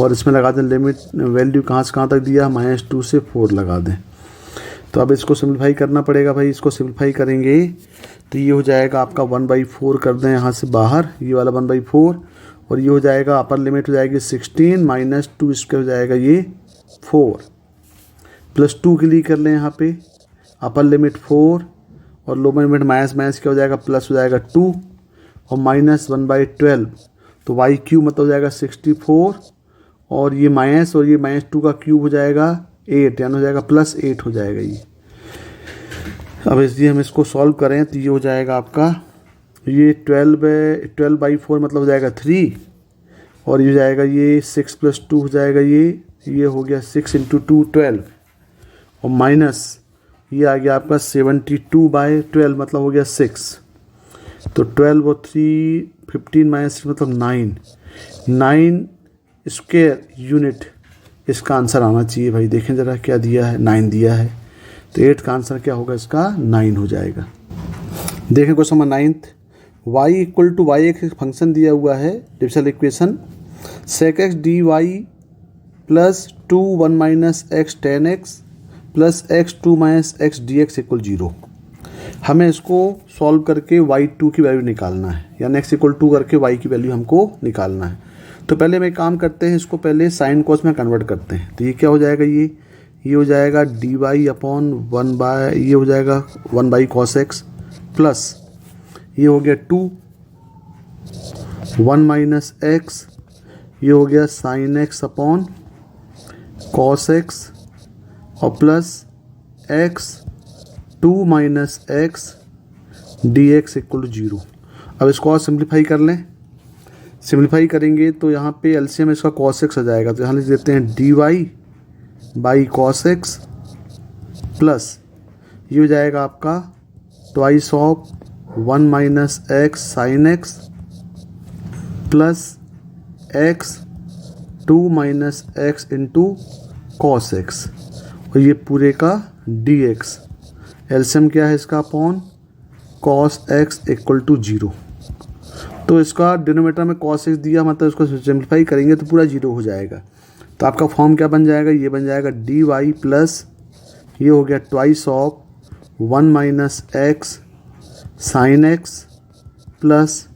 Speaker 1: और इसमें लगा दें लिमिट वैल्यू कहाँ से कहाँ तक दिया, -2 से 4 लगा दें। तो अब इसको सिंप्लीफाई करना पड़ेगा भाई। इसको सिंप्लीफाई करेंगे तो ये हो जाएगा आपका 1/4 कर दें यहाँ से बाहर, ये वाला 1/4 और ये हो जाएगा अपर लिमिट हो जाएगी 16 -2 इसका हो जाएगा ये 4 +2 के लिए कर लें यहाँ पे अपर लिमिट 4 और लोअर लिमिट माइनस क्या हो जाएगा प्लस हो जाएगा 2 और -1/12 तो y³ मतलब हो जाएगा 64 और ये माइनस और ये -2 का क्यूब हो जाएगा 8 यानी हो जाएगा +8 हो जाएगा ये। अब इसलिए हम इसको सॉल्व करें तो ये हो जाएगा आपका ये 12/4 मतलब हो जाएगा 3 और ये हो जाएगा ये 6 + 2 हो जाएगा ये हो गया 6 × 2 12 और माइनस ये आ गया आपका 72/12 मतलब हो गया 6। तो 12 और 3 15 - 6 मतलब 9 स्क्वायर यूनिट इसका आंसर आना चाहिए भाई। देखें ज़रा क्या दिया है, 9 दिया है। तो 8 का आंसर क्या होगा इसका 9 हो जाएगा। देखें क्वेश्चन नंबर 9, y = y एक फंक्शन दिया हुआ है differential equation sec(x) dy plus 2 1 - x tan x plus x 2 - x dx = 0। हमें इसको सॉल्व करके y2 की वैल्यू निकालना है, यानी x = 2 करके y की वैल्यू हमको निकालना है। तो पहले हम एक काम करते हैं, इसको पहले साइन कॉस में कन्वर्ट करते हैं। तो ये क्या हो जाएगा, ये हो जाएगा dy/1 ये हो जाएगा 1/cos x प्लस ये हो गया 2 1 - x ये हो गया sin x/cos x और प्लस x 2 - x dx = 0। अब इसको और सिंप्लीफाई कर लें। सिंप्लीफाई करेंगे तो यहाँ पे एलसीएम इसका cos x आ जाएगा, तो यहाँ लिख देते हैं dy/cos x प्लस ये हो जाएगा आपका 2 1 - x sin x plus x 2 - x into cos x और ये पूरे का dx एलसीएम क्या है इसका अपॉन cos x = 0। तो इसका डिनोमिनेटर में cos x दिया, मतलब इसको सिंप्लीफाई करेंगे तो पूरा 0 हो जाएगा। तो आपका फॉर्म क्या बन जाएगा, ये बन जाएगा dy प्लस ये हो गया 2 1 - x sin x प्लस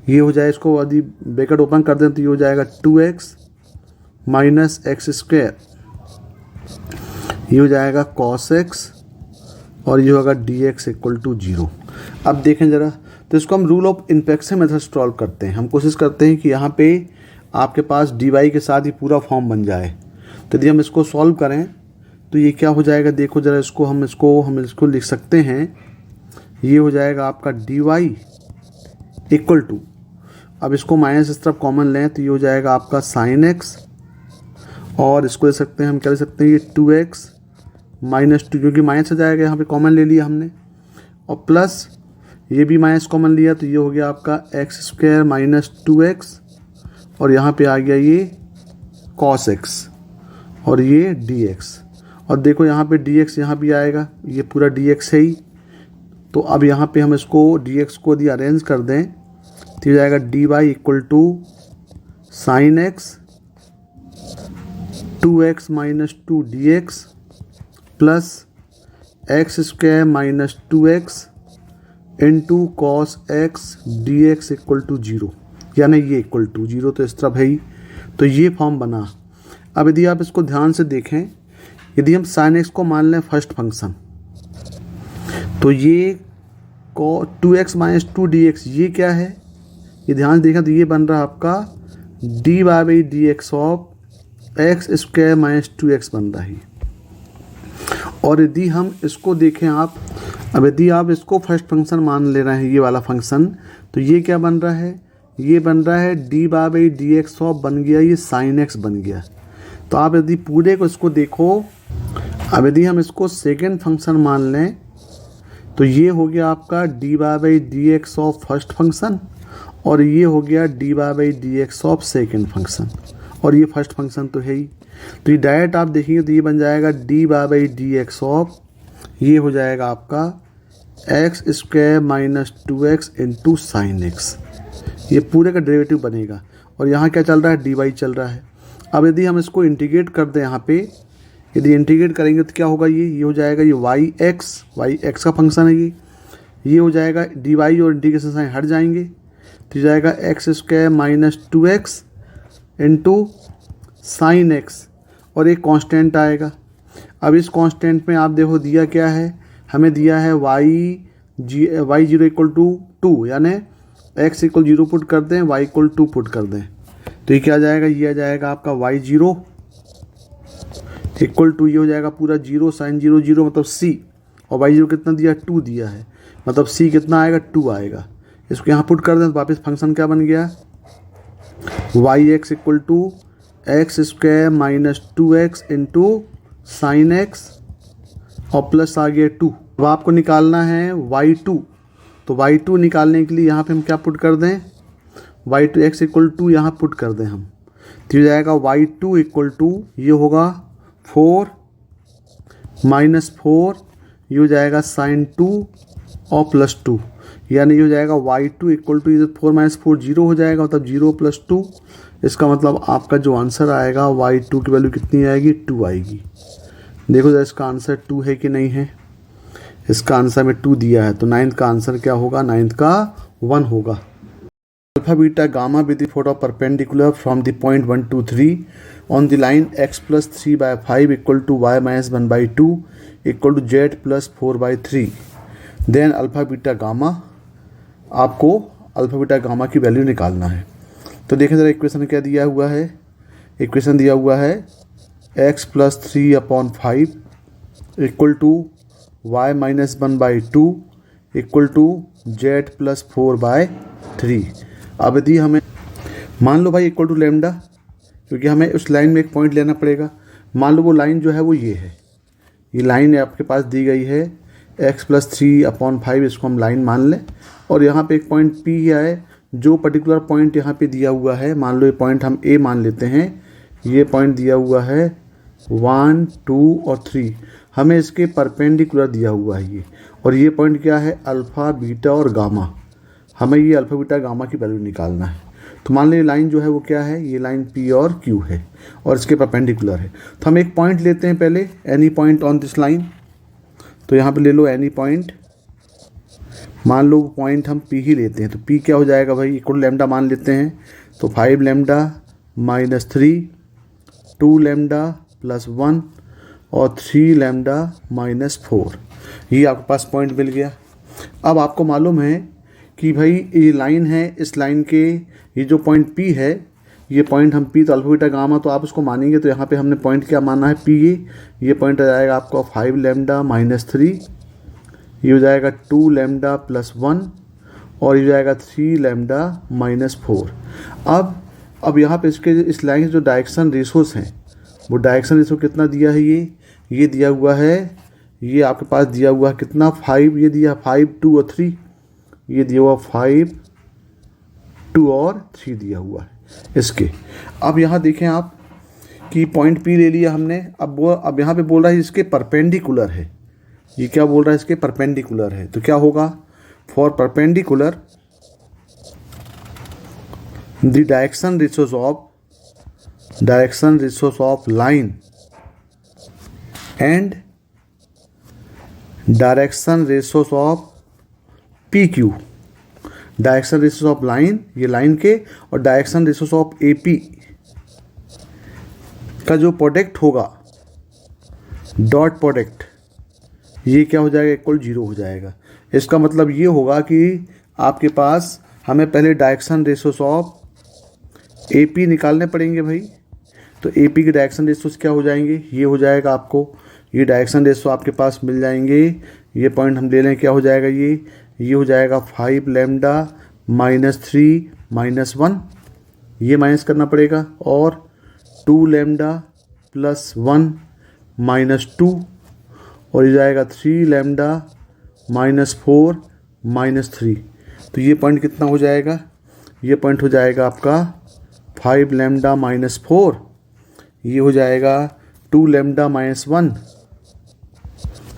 Speaker 1: ये हो जाए, इसको यदि ब्रैकेट ओपन कर दें तो ये हो जाएगा 2x - x², ये हो जाएगा cos x और ये होगा dx = 0। अब देखें ज़रा, तो इसको हम rule of infection method solve करते हैं। हम कोशिश करते हैं कि यहाँ पे आपके पास dy के साथ ही पूरा फॉर्म बन जाए। तो यदि हम इसको सॉल्व करें तो ये क्या हो जाएगा, देखो ज़रा इसको हम इसको लिख सकते हैं। ये हो जाएगा आपका dy = अब इसको माइनस इस तरफ कॉमन लें तो ये हो जाएगा आपका sin x और इसको ले सकते हैं हम क्या ले सकते हैं, ये 2x - 2 क्योंकि माइनस आ जाएगा, यहाँ पे कॉमन ले लिया हमने और प्लस ये भी माइनस कॉमन लिया तो ये हो गया आपका x² - 2x और यहाँ पे आ गया ये cos x और ये dx और देखो यहाँ पे dx यहाँ भी आएगा, ये पूरा dx है ही। तो अब यहाँ पे हम इसको dx को यदि अरेंज कर दें तो ये जाएगा dy = sine x 2x minus 2 dx plus x square minus 2x into cos x d x equal to 0, यानी ये इक्वल टू 0 तो इस तरफ है ही, तो ये फॉर्म बना। अब यदि आप इसको ध्यान से देखें, यदि हम साइन एक्स को मान लें फर्स्ट फंक्शन, तो ये 2x माइनस 2 dx ये क्या है, ये ध्यान से देखें तो ये बन रहा है आपका d y by d x of x square minus 2x बन रहा है। और यदि हम इसको देखें अब यदि आप इसको फर्स्ट फंक्शन मान ले रहे हैं ये वाला फंक्शन, तो ये क्या बन रहा है, ये बन रहा है d y by d x of बन गया ये साइन एक्स बन गया। तो आप यदि पूरे को इसको देखो, अब यदि हम इसको सेकेंड फंक्शन मान लें तो ये हो गया आपका d y by d x of first function, और ये हो गया d y by d x of second function, और ये फर्स्ट फंक्शन तो है ही। तो ये डायरेक्ट आप देखेंगे तो ये बन जाएगा d y by d x of, ये हो जाएगा आपका x square minus 2x into sine x, ये पूरे का डेरिवेटिव बनेगा। और यहाँ क्या चल रहा है, डी वाई चल रहा है। अब यदि हम इसको इंटीग्रेट कर दें, यहाँ पे यदि इंटीग्रेट करेंगे तो क्या होगा, ये हो जाएगा ये वाई एक्स का फंक्शन है ये हो जाएगा डी वाई, और इंटीग्रेशन साइन हट जाएंगे तो जाएगा x square minus 2x into sine x, और एक कांस्टेंट आएगा। अब इस कांस्टेंट में आप देखो दिया क्या है, हमें दिया है वाई 0 इक्वल टू 2, यानी x इक्वल 0 पुट कर दें, y इक्वल 2 पुट कर दें, तो ये क्या आ जाएगा, ये आ जाएगा आपका y0 इक्वल टू, ये हो जाएगा पूरा 0 साइन 0 0 मतलब c, और y0 कितना दिया 2 दिया है, मतलब c कितना आएगा 2 आएगा। इसको यहाँ पुट कर दें तो वापस फंक्शन क्या बन गया, yx equal to x square minus 2x into sine x और प्लस आ गया 2। अब आपको निकालना है y2, तो y2 निकालने के लिए यहाँ पे हम क्या पुट कर दें, y2 x इक्वल टू यहाँ पुट कर दें हम, तो ये जाएगा y2 इक्वल टू, ये होगा 4 माइनस 4, ये हो जाएगा साइन 2 और प्लस 2, यानी ये हो जाएगा y2 इक्वल टू, ये 4 माइनस 4 0 हो जाएगा, मतलब 0 प्लस 2। इसका मतलब आपका जो आंसर आएगा y2 की वैल्यू कितनी आएगी, 2 आएगी। देखो जरा इसका आंसर 2 है कि नहीं है, इसका आंसर में 2 दिया है, तो 9th का आंसर क्या होगा, 9th का 1 होगा। Alpha beta gamma with the foot perpendicular from the point 1 2 3 on the line x plus 3/5 equal to y minus 1/2 equal to z plus 4/3, then alpha beta gamma, आपको अल्फा बीटा गामा की वैल्यू निकालना है। तो देखें ज़रा इक्वेशन क्या दिया हुआ है, इक्वेशन दिया हुआ है x plus 3/5 equal to y minus 1/2 equal to z plus 4/3। अब यदि हमें मान लो भाई इक्वल टू लेमडा, क्योंकि हमें उस लाइन में एक पॉइंट लेना पड़ेगा। मान लो वो लाइन जो है वो ये है, ये लाइन आपके पास दी गई है x प्लस 3/5, इसको हम लाइन मान लें, और यहाँ पे एक पॉइंट P है, जो पर्टिकुलर पॉइंट यहाँ पे दिया हुआ है, मान लो ये पॉइंट हम A मान लेते हैं, ये पॉइंट दिया हुआ है 1 2 और 3, हमें इसके परपेंडिकुलर दिया हुआ है ये, और ये पॉइंट क्या है, अल्फ़ा बीटा और गामा, हमें ये अल्फ़ा बीटा गामा की वैल्यू निकालना है। तो मान लीजिए लाइन जो है वो क्या है, ये लाइन P और Q है और इसके परपेंडिकुलर है। तो हम एक पॉइंट लेते हैं पहले, any point on this line, तो यहाँ पे ले लो एनी पॉइंट, मान लो पॉइंट हम P ही लेते हैं, तो P क्या हो जाएगा भाई, इक्वल लेमडा मान लेते हैं, तो 5 लेमडा माइनस 3, 2 लेमडा प्लस 1 और 3 लेमडा माइनस 4, ये आपके पास पॉइंट मिल गया। अब आपको मालूम है कि भाई ये लाइन है, इस लाइन के ये जो पॉइंट P है, ये पॉइंट हम P तो अल्फा बीटा गामा, तो आप उसको मानेंगे, तो यहाँ पे हमने पॉइंट क्या माना है, P, ये पॉइंट आ जाएगा आपका 5 लेमडा माइनस 3, ये हो जाएगा 2 लेमडा प्लस 1 और ये हो जाएगा 3 लेमडा माइनस 4। अब यहाँ पे इसके इस लाइन के जो डायरेक्शन रेशोस हैं, वो डायरेक्शन रेशो कितना दिया है, ये दिया हुआ है, ये आपके पास दिया हुआ है कितना, 5, ये दिया 5 2 और 3, ये दिया हुआ 5 2 और 3 दिया हुआ है इसके। अब यहाँ देखें आप कि पॉइंट P ले लिया हमने, अब यहाँ पे बोल रहा है इसके परपेंडिकुलर है, ये क्या बोल रहा है, इसके परपेंडिकुलर है, तो क्या होगा, for perpendicular the direction ratios of line and direction ratios of PQ। Direction ratios of line, ये लाइन के, और डायरेक्शन रेशियोस ऑफ AP का जो प्रोडक्ट होगा, डॉट प्रोडक्ट, ये क्या हो जाएगा, इक्वल 0 हो जाएगा। इसका मतलब ये होगा कि आपके पास हमें पहले डायरेक्शन रेशियोस ऑफ AP निकालने पड़ेंगे भाई। तो AP के डायरेक्शन रेशियोस क्या हो जाएंगे, ये हो जाएगा आपको, ये डायरेक्शन रेशियो आपके पास मिल जाएंगे। ये पॉइंट हम ले लें, क्या हो जाएगा, ये हो जाएगा 5 लैम्डा माइनस 3 माइनस 1, ये माइनस करना पड़ेगा, और 2 लैम्डा प्लस 1 माइनस 2, और ये जाएगा 3 लैम्डा माइनस 4 माइनस 3। तो ये पॉइंट कितना हो जाएगा, ये पॉइंट हो जाएगा आपका 5 लैम्डा माइनस 4, ये हो जाएगा 2 लैम्डा माइनस 1,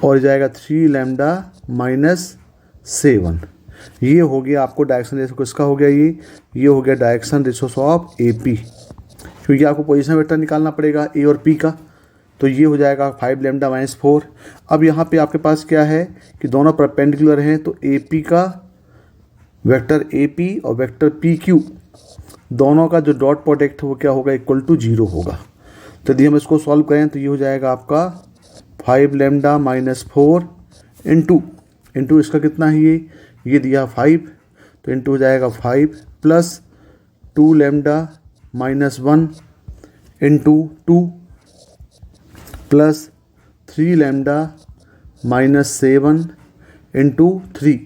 Speaker 1: और जाएगा 3 लैम्डा माइनस 7। ये हो गया आपको डायरेक्शन रेशियो, किसका हो गया, ये हो गया डायरेक्शन रेशियोस ऑफ AP, क्योंकि आपको पोजीशन वेक्टर निकालना पड़ेगा A और P का। तो ये हो जाएगा 5 लैम्डा माइनस 4। अब यहाँ पे आपके पास क्या है कि दोनों परपेंडिकुलर हैं, तो AP का वेक्टर AP और वेक्टर PQ दोनों का जो डॉट प्रोडक्ट है वो क्या होगा, इक्वल टू 0 होगा। तो यदि हम इसको सॉल्व करें तो ये हो जाएगा आपका 5 लैम्डा माइनस 4 इंटू इसका कितना है, ये दिया 5, तो इंटू हो जाएगा 5 plus 2 lambda minus 1 into 2 plus 3 lambda minus 7 into 3।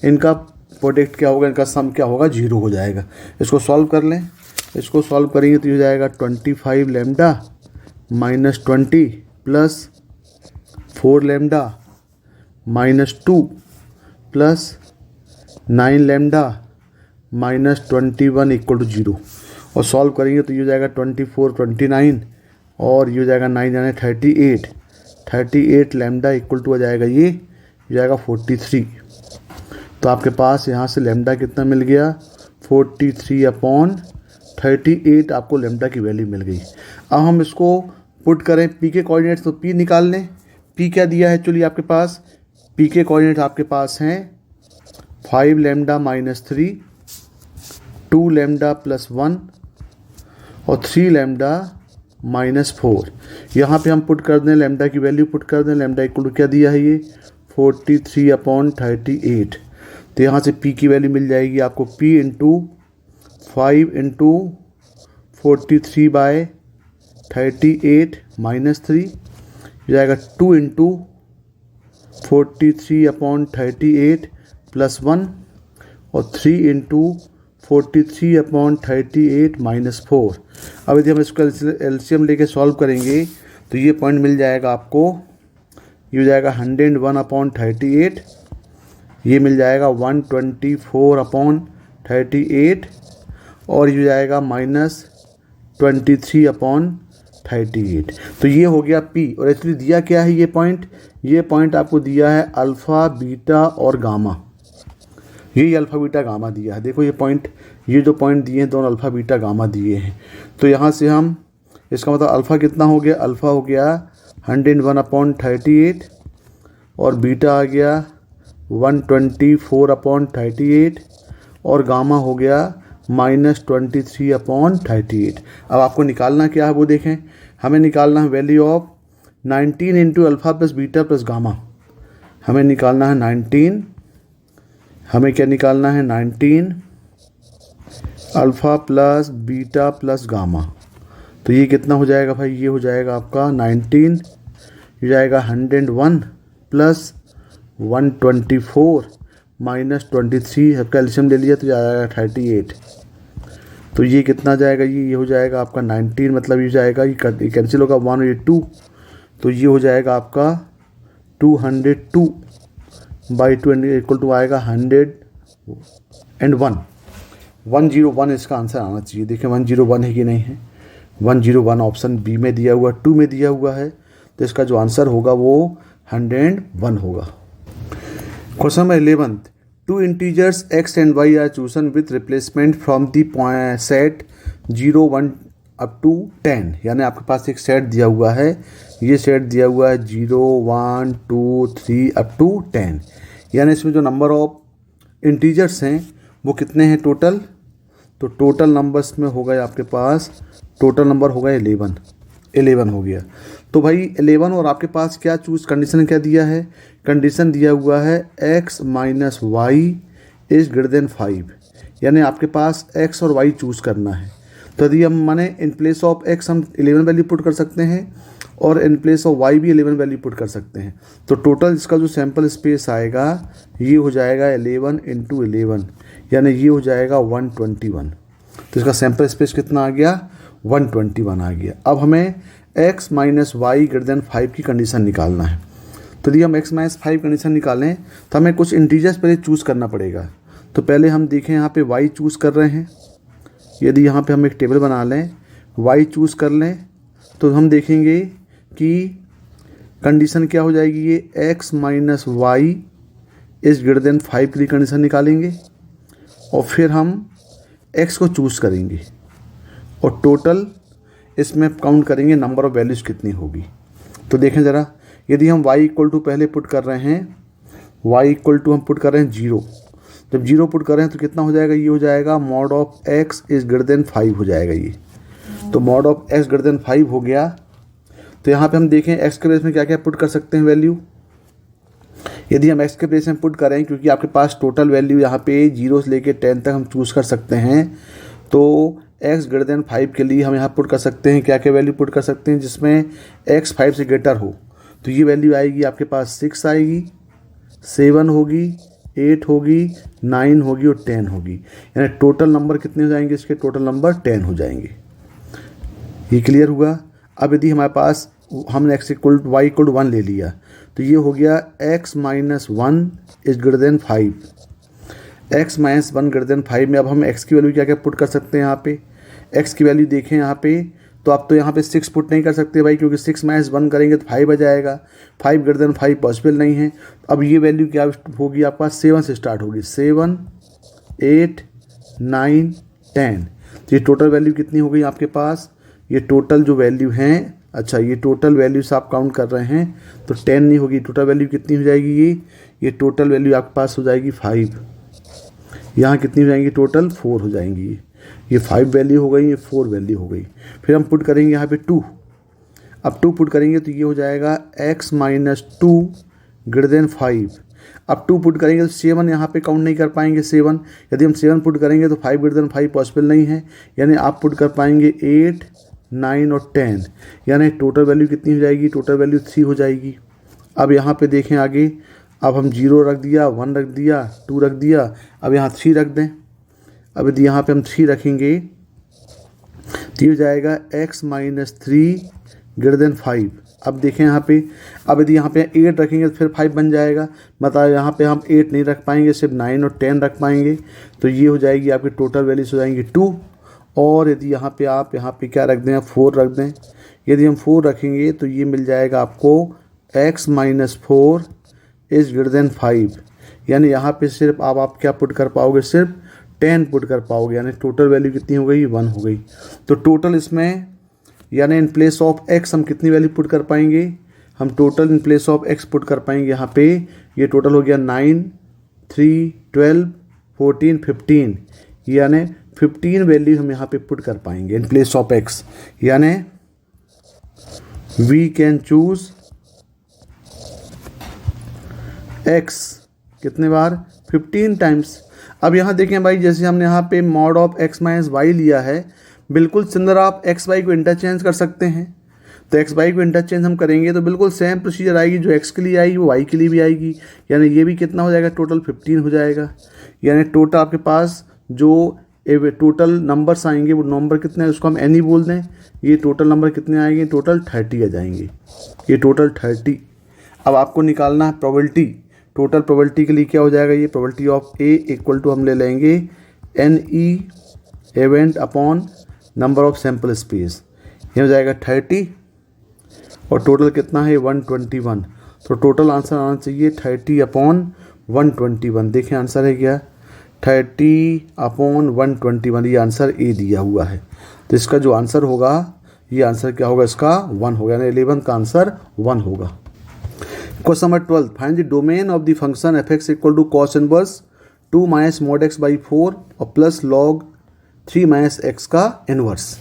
Speaker 1: इनका प्रोडक्ट क्या होगा, इनका सम क्या होगा, 0 हो जाएगा। इसको सॉल्व कर लें, इसको सॉल्व करेंगे तो ये हो जाएगा 25 lambda minus 20 plus 4 lambda minus 2 plus 9 lambda minus 21 equal to 0, और सॉल्व करेंगे तो ये हो जाएगा 24 29, और ये हो जाएगा 9 यानी 38 लैम्डा इक्वल टू हो जाएगा ये हो जाएगा 43। तो आपके पास यहाँ से लैम्डा कितना मिल गया, 43/38 आपको लैम्डा की वैल्यू मिल गई। अब हम इसको पुट करें P के कोऑर्डिनेट्स, तो P निकाल लें। P क्या दिया है एक्चुअली आपके पास, P के कोऑर्डिनेट आपके पास हैं 5 लैम्डा माइनस 3, 2 लैम्डा प्लस 1 और 3 लैम्डा माइनस 4। यहाँ पे हम पुट कर दें, लैम्डा की वैल्यू पुट कर दें। लैम्डा इक्वल टू क्या दिया है, ये 43/38। तो यहाँ से P की वैल्यू मिल जाएगी आपको, P इंटू 5 इंटू 43/38 माइनस 3 जाएगा 2 इंटू 43/38 प्लस 1 और 3 इंटू 43/38 माइनस 4। अब यदि हम इसका एलसीएम लेके सॉल्व करेंगे तो ये पॉइंट मिल जाएगा आपको, ये हो जाएगा 101/38, ये मिल जाएगा 124/38, और ये हो जाएगा माइनस 23/38। तो ये हो गया P। और एक्चुअली दिया क्या है, ये पॉइंट आपको दिया है अल्फ़ा बीटा और गामा, ये अल्फ़ा बीटा गामा दिया है। देखो ये पॉइंट, ये जो पॉइंट दिए हैं दोनों अल्फ़ा बीटा गामा दिए हैं। तो यहाँ से हम, इसका मतलब अल्फ़ा कितना हो गया, अल्फ़ा हो गया 101/38 और बीटा आ गया 124/38 और गामा हो गया माइनस 23/38। अब आपको निकालना क्या है वो देखें, हमें निकालना है value of 19 into alpha plus beta plus gamma. हमें निकालना है 19, हमें क्या निकालना है 19 alpha plus beta plus gamma. तो ये कितना हो जाएगा भाई, ये हो जाएगा आपका 19, ये जाएगा 101 प्लस 124 माइनस 23, अब कैल्शियम ले लिया तो जाएगा 38। तो ये कितना जाएगा, ये हो जाएगा आपका 19, मतलब ये जाएगा, ये कैंसिल होगा 1 और ये 2, तो ये हो जाएगा आपका 202/2 इक्वल टू आएगा 101। 101 इसका आंसर आना चाहिए। देखिए 101 है कि नहीं है, 101 ऑप्शन बी में दिया हुआ, 2 में दिया हुआ है, तो इसका जो आंसर होगा वो 101 होगा। Question number 11, 2 integers x and y are chosen with replacement from the set 0 1 up to 10, यानी आपके पास एक सेट दिया हुआ है, ये सेट दिया हुआ है 0 1 2 3 अप टू 10, यानी इसमें जो नंबर ऑफ इंटीजर्स हैं वो कितने हैं टोटल, तो टोटल नंबर्स में हो गए आपके पास, टोटल नंबर हो गए 11 हो गया। तो भाई 11 और आपके पास क्या चूज़ कंडीशन क्या दिया है, कंडीशन दिया हुआ है x minus y is greater than 5, यानी आपके पास x और y चूज़ करना है। तो यदि हम माने इन प्लेस ऑफ x हम 11 वैल्यू पुट कर सकते हैं और इन प्लेस ऑफ y भी 11 वैल्यू पुट कर सकते हैं। तो टोटल इसका जो सैम्पल स्पेस आएगा ये हो जाएगा 11 इंटू 11, यानी ये हो जाएगा 121। तो इसका सैम्पल स्पेस कितना आ गया, 121 आ गया। अब हमें x minus y greater than 5 की कंडीशन निकालना है। तो यदि हम x माइनस 5 कंडीशन निकालें तो हमें कुछ इंटीजर्स पहले चूज़ करना पड़ेगा। तो पहले हम देखें यहाँ पे y चूज़ कर रहे हैं, यदि यहाँ पे हम एक टेबल बना लें y चूज़ कर लें तो हम देखेंगे कि कंडीशन क्या हो जाएगी, ये x minus y is greater than 5 की कंडीशन निकालेंगे और फिर हम x को चूज़ करेंगे और टोटल इसमें काउंट करेंगे नंबर ऑफ़ वैल्यूज़ कितनी होगी। तो देखें ज़रा, यदि हम y इक्वल टू पहले पुट कर रहे हैं, y इक्वल टू हम पुट कर रहे हैं 0, जब 0 पुट कर रहे हैं तो कितना हो जाएगा, ये हो जाएगा mod of x is greater than 5 हो जाएगा ये। तो mod of x greater than 5 हो गया। तो यहाँ पे हम देखें x के प्लेस में क्या क्या पुट कर सकते हैं वैल्यू। यदि हम x के प्लेस में पुट करें, क्योंकि आपके पास टोटल वैल्यू यहाँ पे 0 से लेके 10 तक हम चूज़ कर सकते हैं, तो x ग्रेटर देन 5 के लिए हम यहाँ पुट कर सकते हैं क्या क्या वैल्यू पुट कर सकते हैं, जिसमें x 5 से ग्रेटर हो। तो ये वैल्यू आएगी आपके पास 6 आएगी, 7 होगी, 8 होगी, 9 होगी और 10 होगी, यानी टोटल नंबर कितने हो जाएंगे, इसके टोटल नंबर 10 हो जाएंगे। ये क्लियर हुआ। अब यदि हमारे पास हमने x equal to y equal to 1 ले लिया तो ये हो गया x minus 1 is greater than 5, x minus 1 greater than 5 में अब हम x की वैल्यू क्या क्या पुट कर सकते हैं। यहाँ पे x की वैल्यू देखें यहाँ पे, तो आप तो यहाँ पे 6 पुट नहीं कर सकते भाई, क्योंकि 6 माइनस 1 करेंगे तो 5 आ जाएगा, 5 ग्रेटर देन 5 पॉसिबल नहीं है। अब ये वैल्यू क्या होगी आपके पास, 7 से स्टार्ट होगी, 7 8 9 10। तो ये टोटल वैल्यू कितनी हो गई आपके पास, ये टोटल जो वैल्यू हैं, अच्छा ये टोटल वैल्यू से आप काउंट कर रहे हैं तो 10 नहीं होगी, टोटल वैल्यू कितनी हो जाएगी, ये टोटल वैल्यू आपके पास हो जाएगी 5। यहाँ कितनी हो जाएंगी, टोटल 4 हो जाएंगी। ये 5 वैल्यू हो गई, ये 4 वैल्यू हो गई। फिर हम पुट करेंगे यहाँ पे 2, अब 2 पुट करेंगे तो ये हो जाएगा x माइनस 2 ग्रेटर देन 5। अब 2 पुट करेंगे तो 7 यहाँ पे काउंट नहीं कर पाएंगे, 7 यदि हम 7 पुट करेंगे तो 5 ग्रेटर देन 5 पॉसिबल नहीं है, यानी आप पुट कर पाएंगे 8 9 और 10, यानी टोटल वैल्यू कितनी हो जाएगी, टोटल वैल्यू 3 हो जाएगी। अब यहाँ पे देखें आगे, अब हम 0 रख दिया, 1 रख दिया, 2 रख दिया, अब यहाँ 3 रख दें। अब यदि यहाँ पे हम 3 रखेंगे तो ये हो जाएगा x माइनस 3 ग्रेटर देन 5। अब देखें यहाँ पे, अब यदि यहाँ पे 8 रखेंगे तो फिर 5 बन जाएगा, मतलब यहाँ पे हम 8 नहीं रख पाएंगे, सिर्फ 9 और 10 रख पाएंगे। तो ये हो जाएगी आपकी टोटल वैल्यूज हो जाएंगी 2। और यदि यहाँ पे आप यहाँ पे क्या रख दें, 4 रख दें। यदि हम 4 रखेंगे तो ये मिल जाएगा आपको x minus 4 is greater than 5, यानी यहाँ पे सिर्फ आप क्या पुट कर पाओगे, सिर्फ 10 पुट कर पाओगे, यानी टोटल वैल्यू कितनी हो गई, 1 हो गई। तो टोटल इसमें यानी इन प्लेस ऑफ x हम कितनी वैल्यू पुट कर पाएंगे, हम total in place of x put कर पाएंगे यहाँ पे, ये टोटल हो गया 9 3 12 14 15, यानी 15 वैल्यू हम यहाँ पे पुट कर पाएंगे इन प्लेस ऑफ x, यानी वी कैन चूज x कितने बार, 15 टाइम्स। अब यहाँ देखें भाई, जैसे हमने यहाँ पे mod of x minus y लिया है, बिल्कुल सिंदर आप x y को इंटरचेंज कर सकते हैं। तो x y को इंटरचेंज हम करेंगे तो बिल्कुल सेम प्रोसीजर आएगी, जो x के लिए आएगी वो y के लिए भी आएगी, यानी ये भी कितना हो जाएगा, टोटल 15 हो जाएगा। यानी टोटल आपके पास जो टोटल नंबर्स आएंगे वो नंबर कितने हैं, उसको हम n ही बोल दें, ये टोटल नंबर कितने आएंगे, टोटल 30 आ जाएंगे, ये टोटल 30। अब आपको निकालना है प्रोबेबिलिटी, टोटल प्रोबेबिलिटी के लिए क्या हो जाएगा, ये probability of a equal to हम ले लेंगे NE event upon number of sample space, ये हो जाएगा 30 और टोटल कितना है 121। तो टोटल आंसर आना चाहिए 30 अपॉन 121। देखें आंसर है क्या, 30/121, ये आंसर ए दिया हुआ है। तो इसका जो आंसर होगा, ये आंसर क्या होगा, इसका 1 होगा, यानी 11 का आंसर 1 होगा। Question number 12, find the domain of the function f x equal to cos inverse 2 minus mod x by 4 और प्लस लॉग 3 माइनस एक्स का इनवर्स।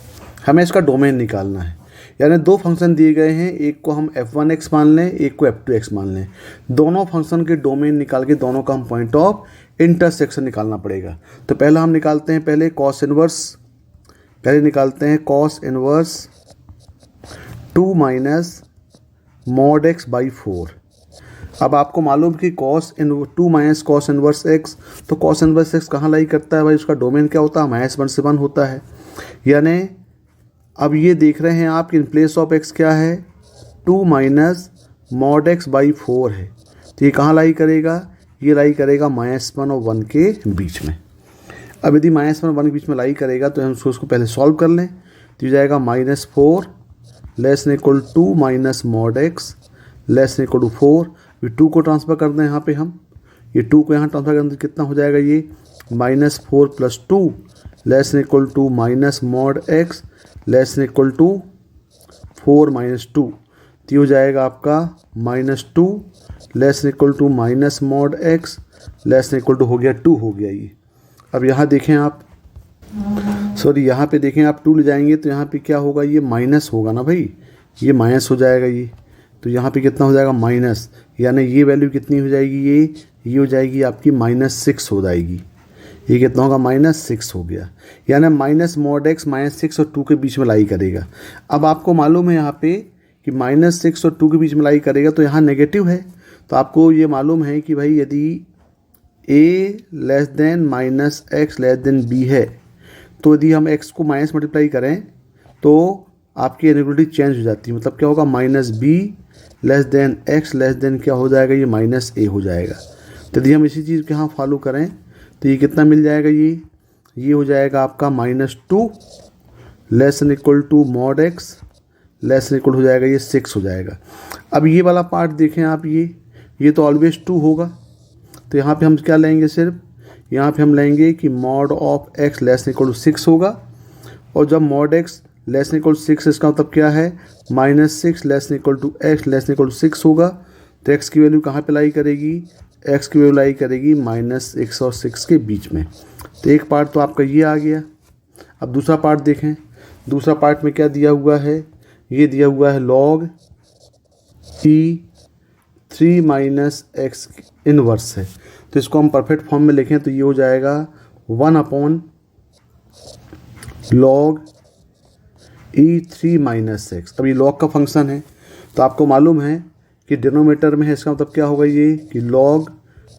Speaker 1: हमें इसका डोमेन निकालना है, यानी दो फंक्शन दिए गए हैं, एक को हम f1x मान लें, एक को f2x मान लें। दोनों फंक्शन के डोमेन निकाल के दोनों का हम पॉइंट ऑफ इंटरसेक्शन निकालना पड़ेगा। तो पहला हम निकालते हैं पहले कॉस इनवर्स, पहले निकालते हैं cos inverse 2 minus mod x by 4। अब आपको मालूम कि two minus cos inverse x, तो कॉस इनवर्स एक्स कहाँ लाई करता है भाई, उसका डोमेन क्या होता है, -1 से 1 होता है। यानी अब ये देख रहे हैं आप कि इन प्लेस ऑफ एक्स क्या है, 2 माइनस मॉड एक्स बाई 4 है। तो ये कहाँ लाई करेगा, ये लाई करेगा -1 और 1 के बीच में। अब यदि -1 और 1 के बीच में लाई करेगा तो हम उसको पहले सॉल्व कर लें। तो ये जाएगा -4 less than equal to minus mod x less than equal to 4। ये 2 को ट्रांसफ़र कर दें यहाँ पे हम, ये 2 को यहाँ ट्रांसफ़र करने तो कितना हो जाएगा, ये -4 + 2 less than equal to minus mod x less than equal to 4 - 2। तो हो जाएगा आपका -2 less than equal to minus mod x less than equal to हो गया 2 हो गया ये। अब यहाँ देखें आप, सॉरी यहाँ पे देखें आप 2 ले जाएंगे तो यहाँ पे क्या होगा, ये माइनस होगा ना भाई, ये माइनस हो जाएगा ये। तो यहाँ पे कितना हो जाएगा माइनस, यानी ये वैल्यू कितनी हो जाएगी, ये हो जाएगी आपकी -6 हो जाएगी। ये कितना होगा, -6 हो गया, यानी माइनस मॉड एक्स -6 और 2 के बीच में लाई करेगा। अब आपको मालूम है यहाँ पे कि -6 और 2 के बीच में लाई करेगा तो यहाँ नेगेटिव है। तो आपको ये मालूम है कि भाई यदि a less than -x less then b है, तो यदि हम x को माइनस मल्टीप्लाई करें तो आपकी इनइक्वालिटी चेंज हो जाती है। मतलब क्या होगा, -b less than x less then क्या हो जाएगा, ये -a हो जाएगा। तो यदि हम इसी चीज़ के यहाँ फॉलो करें तो ये कितना मिल जाएगा, ये हो जाएगा आपका -2 less than equal to mod x less than equal हो जाएगा, ये 6 हो जाएगा। अब ये वाला पार्ट देखें आप, ये तो ऑलवेज 2 होगा। तो यहाँ पे हम क्या लेंगे, सिर्फ यहाँ पे हम लेंगे कि mod of x less than equal to 6 होगा। और जब mod x less than equal to 6, इसका मतलब क्या है, -6 less than equal to x less than equal to 6 होगा। तो x की वैल्यू कहाँ पे लाई करेगी, x की वैल्यू लाई करेगी -6 और 6 के बीच में। तो एक पार्ट तो आपका ये आ गया। अब दूसरा पार्ट देखें, दूसरा पार्ट में क्या दिया हुआ है, ये दिया हुआ है log e 3 minus x inverse है। तो इसको हम परफेक्ट फॉर्म में लिखें तो ये हो जाएगा 1/log e 3 माइनस एक्स। अब ये log का फंक्शन है तो आपको मालूम है कि डिनोमिनेटर में है, इसका मतलब क्या होगा, ये कि log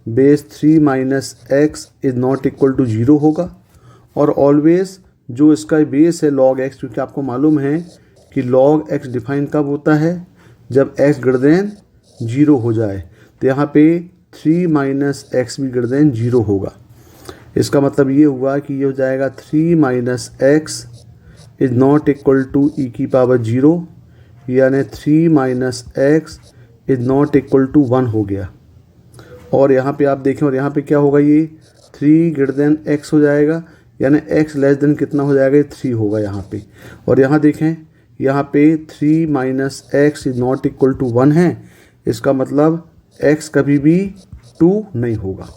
Speaker 1: base 3 minus x is not equal to 0 होगा। और ऑलवेज जो इसका बेस है log x, क्योंकि आपको मालूम है कि log x डिफाइन कब होता है, जब x ग्रेटर देन 0 हो जाए। तो यहाँ पे 3 माइनस एक्स भी ग्रेटर देन 0 होगा। इसका मतलब ये हुआ कि ये हो जाएगा 3 minus x is not equal to e की पावर 0, यानी 3 minus x is not equal to 1 हो गया। और यहाँ पे आप देखें, और यहाँ पे क्या होगा, ये 3 ग्रेटर देन x हो जाएगा, यानी x लेस देन कितना हो जाएगा, 3 होगा यहाँ पे। और यहाँ देखें, यहाँ पे 3 minus x is not equal to 1 है, इसका मतलब x कभी भी 2 नहीं होगा।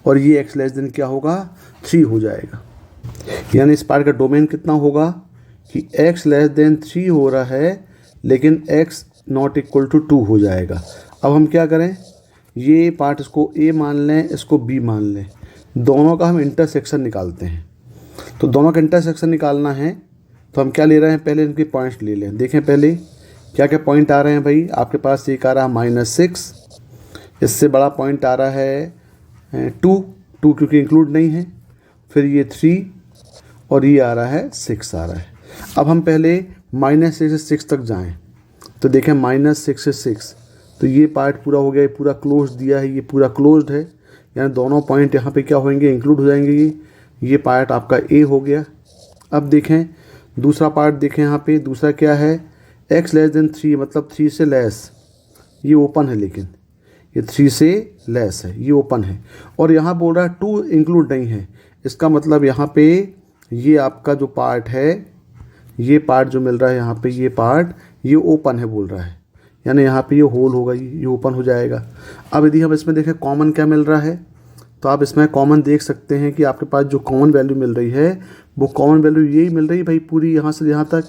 Speaker 1: और ये x लेस देन क्या होगा, 3 हो जाएगा। यानी इस पार्ट का डोमेन कितना होगा कि x लेस देन 3 हो रहा है, लेकिन x नॉट इक्वल टू 2 हो जाएगा। अब हम क्या करें, ये पार्ट इसको a मान लें, इसको b मान लें, दोनों का हम इंटरसेक्शन निकालते हैं। तो दोनों का इंटरसेक्शन निकालना है तो हम क्या ले रहे हैं, पहले इनके पॉइंट्स ले लें। देखें पहले क्या क्या पॉइंट आ रहे हैं भाई, आपके पास एक आ रहा है -6, इससे बड़ा पॉइंट आ रहा है 2 क्योंकि इंक्लूड नहीं है, फिर ये 3 और ये आ रहा है 6 आ रहा है। अब हम पहले -6 से 6 तक जाएं तो देखें -6 से 6, तो ये पार्ट पूरा हो गया, ये पूरा क्लोज दिया है, ये पूरा क्लोज्ड है, यानी दोनों पॉइंट यहाँ पे क्या होंगे, इंक्लूड हो जाएंगे। ये पार्ट आपका ए हो गया। अब देखें दूसरा पार्ट, देखें यहाँ पे दूसरा क्या है, x लेस देन 3 मतलब 3 से लेस, ये ओपन है, लेकिन ये 3 से लेस है, ये ओपन है। और यहाँ बोल रहा है 2 इंक्लूड नहीं है, इसका मतलब यहाँ पे ये आपका जो पार्ट है, ये पार्ट जो मिल रहा है यहाँ पे, ये पार्ट ये ओपन है बोल रहा है, यानी यहाँ पे ये होल होगा, ये ओपन हो जाएगा। अब यदि हम इसमें देखें कॉमन क्या मिल रहा है, तो आप इसमें कॉमन देख सकते हैं कि आपके पास जो कॉमन वैल्यू मिल रही है वो कॉमन वैल्यू यही मिल रही है भाई, पूरी यहाँ से यहाँ तक,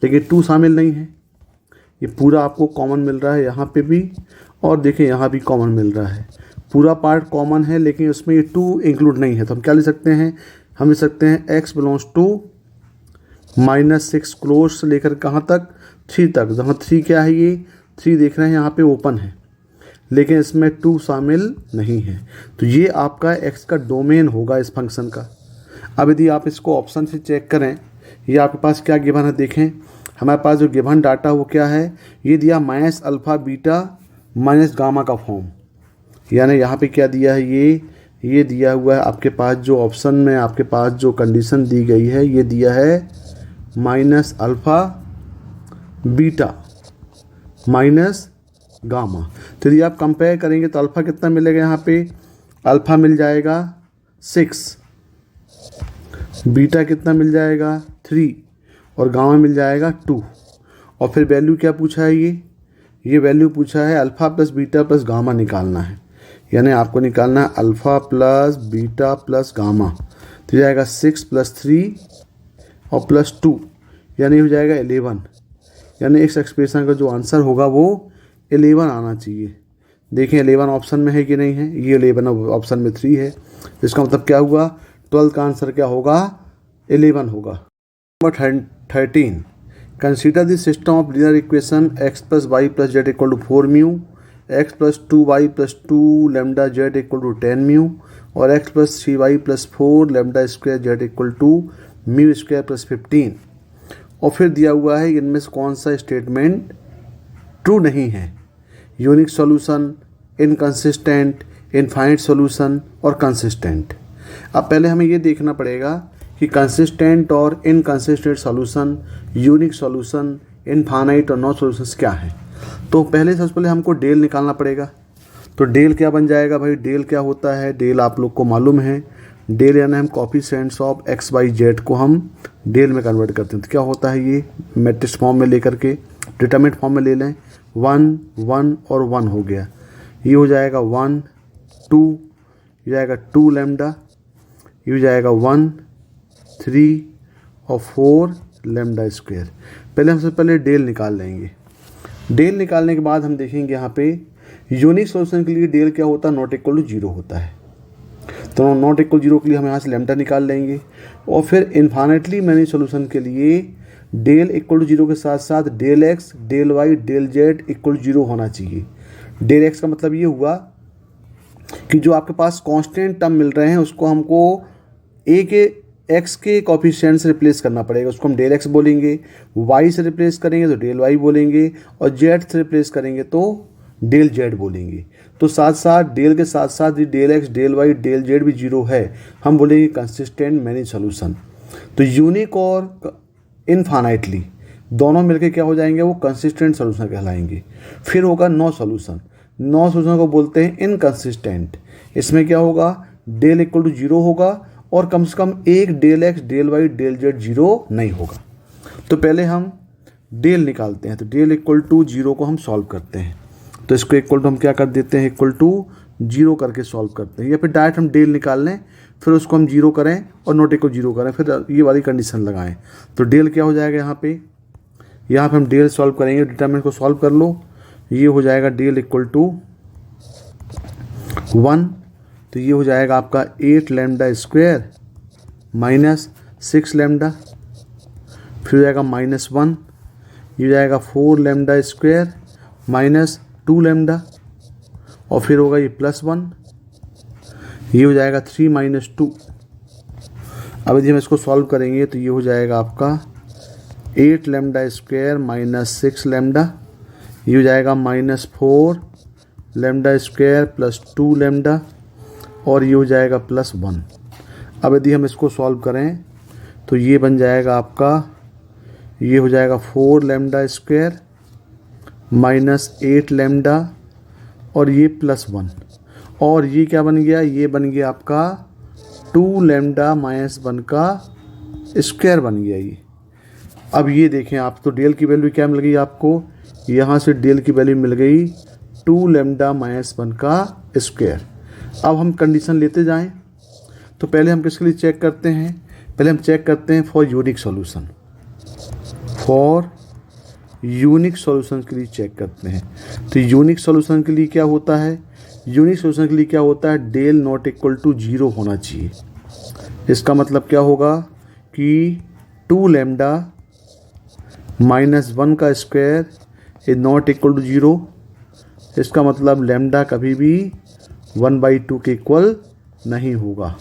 Speaker 1: लेकिन 2 शामिल नहीं है। ये पूरा आपको कॉमन मिल रहा है यहाँ पे भी, और देखिए यहाँ भी कॉमन मिल रहा है, पूरा पार्ट कॉमन है, लेकिन उसमें ये 2 इंक्लूड नहीं है। तो हम क्या लिख सकते हैं, हम लिख सकते हैं x बिलोंग्स टू -6 क्लोज से लेकर कहाँ तक, 3 तक, जहाँ 3 क्या है, ये 3 देख रहे हैं यहाँ पे ओपन है, लेकिन इसमें 2 शामिल नहीं है। तो ये आपका x का डोमेन होगा इस फंक्शन का। अब यदि आप इसको ऑप्शन से चेक करें, ये आपके पास क्या गिवन है, देखें हमारे पास जो गिवन डाटा वो क्या है, ये दिया -अल्फ़ा बीटा -गामा का फॉर्म, यानी यहाँ पे क्या दिया है, ये दिया हुआ है आपके पास जो ऑप्शन में आपके पास जो कंडीशन दी गई है, ये दिया है -अल्फ़ा बीटा गामा। तो यदि आप कंपेयर करेंगे तो अल्फ़ा कितना मिलेगा, यहाँ पे अल्फ़ा मिल जाएगा 6, बीटा कितना मिल जाएगा 3, और गामा मिल जाएगा 2। और फिर वैल्यू क्या पूछा है, ये वैल्यू पूछा है alpha plus beta plus gamma निकालना है, यानी आपको निकालना है alpha plus beta plus gamma. तो जाएगा 6 + 3 और +2, यानी हो जाएगा 11। यानी इस एक्सप्रेशन का जो आंसर होगा वो 11 आना चाहिए। देखें 11 ऑप्शन में है कि नहीं है, ये 11 ऑप्शन में 3 है, इसका मतलब क्या हुआ, 12 का आंसर क्या होगा, 11 होगा। Number 13, consider the system of linear equation x + y + z = 4 μ, x + 2y + 2 λ z = 10 μ, और x + 3y + 4 λ² z = μ² + 15। और फिर दिया हुआ है इनमें से कौन सा स्टेटमेंट ट्रू नहीं है, unique solution, inconsistent, infinite solution और कंसिस्टेंट। अब पहले हमें ये देखना पड़ेगा कि कंसिस्टेंट और inconsistent solution, unique solution, infinite और नॉन सॉल्यूशंस क्या है। तो सबसे पहले हमको डेल निकालना पड़ेगा। तो डेल क्या बन जाएगा भाई, डेल क्या होता है, डेल आप लोग को मालूम है, डेल यानी हम coefficients of x y z को हम डेल में कन्वर्ट करते हैं। तो क्या होता है, ये मैट्रिक्स फॉर्म में लेकर के डिटरमिनेंट फॉर्म में ले लें, 1 1 और 1 हो गया, ये हो जाएगा 1 2, ये जाएगा 2 लैम्डा, ये हो जाएगा 1 3 और 4 λ²। पहले हम सबसे पहले डेल निकाल लेंगे। डेल निकालने के बाद हम देखेंगे यहाँ पे यूनिक सॉल्यूशन के लिए डेल क्या होता है, नॉट इक्वल टू 0 होता है। तो नॉट इक्वल 0 के लिए हम यहाँ से लैम्डा निकाल लेंगे। और फिर इन्फाइनाइटली मैनी सॉल्यूशन के लिए डेल इक्वल टू 0 के साथ साथ del x, del y, del z equal 0 होना चाहिए। डेल x का मतलब ये हुआ कि जो आपके पास कांस्टेंट टर्म मिल रहे हैं उसको हमको a के x के कोएफिशिएंट से रिप्लेस करना पड़ेगा, उसको हम डेल x बोलेंगे, y से रिप्लेस करेंगे तो डेल y बोलेंगे, और z से रिप्लेस करेंगे तो डेल z बोलेंगे। तो साथ साथ डेल के साथ साथ del x, del y, del z भी 0 है, हम बोलेंगे कंसिस्टेंट मैनी सॉल्यूशन। तो यूनिक और इनफाइनाइटली दोनों मिलकर क्या हो जाएंगे, वो कंसिस्टेंट सॉल्यूशन कहलाएंगे। फिर होगा नो सॉल्यूशन, नो सॉल्यूशन को बोलते हैं इनकंसिस्टेंट। इसमें क्या होगा, डेल इक्वल टू 0 होगा और कम से कम एक del x, del y, del z 0 नहीं होगा। तो पहले हम डेल निकालते हैं। तो डेल इक्वल टू 0 को हम सॉल्व करते हैं। तो इसको इक्वल टू हम क्या कर देते हैं, इक्वल टू 0 करके सॉल्व करते हैं, या फिर डायरेक्ट हम डेल निकाल लें, फिर उसको हम 0 करें और नॉट इक्वल 0 करें, फिर ये वाली कंडीशन लगाएं। तो डेल क्या हो जाएगा, यहाँ पे हम डेल सॉल्व करेंगे, डिटरमिनेंट को सॉल्व कर लो, ये हो जाएगा डेल इक्वल टू 1। तो ये हो जाएगा आपका 8 λ² माइनस 6 लैम्डा, फिर हो जाएगा -1, ये हो जाएगा 4 λ² माइनस 2 लैम्डा, और फिर होगा ये +1, ये हो जाएगा 3 - 2। अब यदि हम इसको सॉल्व करेंगे तो ये हो जाएगा आपका 8 λ² माइनस 6 लैम्डा, ये हो जाएगा -4 λ² प्लस 2 लैम्डा, और ये हो जाएगा +1। अब यदि हम इसको सॉल्व करें तो ये बन जाएगा आपका, ये हो जाएगा 4 λ² माइनस 8 लैम्डा और ये +1 और ये क्या बन गया, ये बन गया आपका 2 लैम्डा माइनस 1 का स्क्वायर बन गया ये। अब ये देखें आप, तो डेल की वैल्यू क्या मिल गई आपको, यहाँ से डेल की वैल्यू मिल गई 2 लैम्डा माइनस 1 का स्क्वायर। अब हम कंडीशन लेते जाएं, तो पहले हम किसके लिए चेक करते हैं, पहले हम चेक करते हैं for unique solution, for unique solution के लिए चेक करते हैं। तो यूनिक सॉल्यूशन के लिए क्या होता है, यूनिक सॉल्यूशन के लिए क्या होता है, डेल नॉट इक्वल टू 0 होना चाहिए। इसका मतलब क्या होगा कि 2 लैम्डा माइनस 1 का square is not equal to 0। इसका मतलब लैम्डा कभी भी 1/2 के इक्वल नहीं होगा।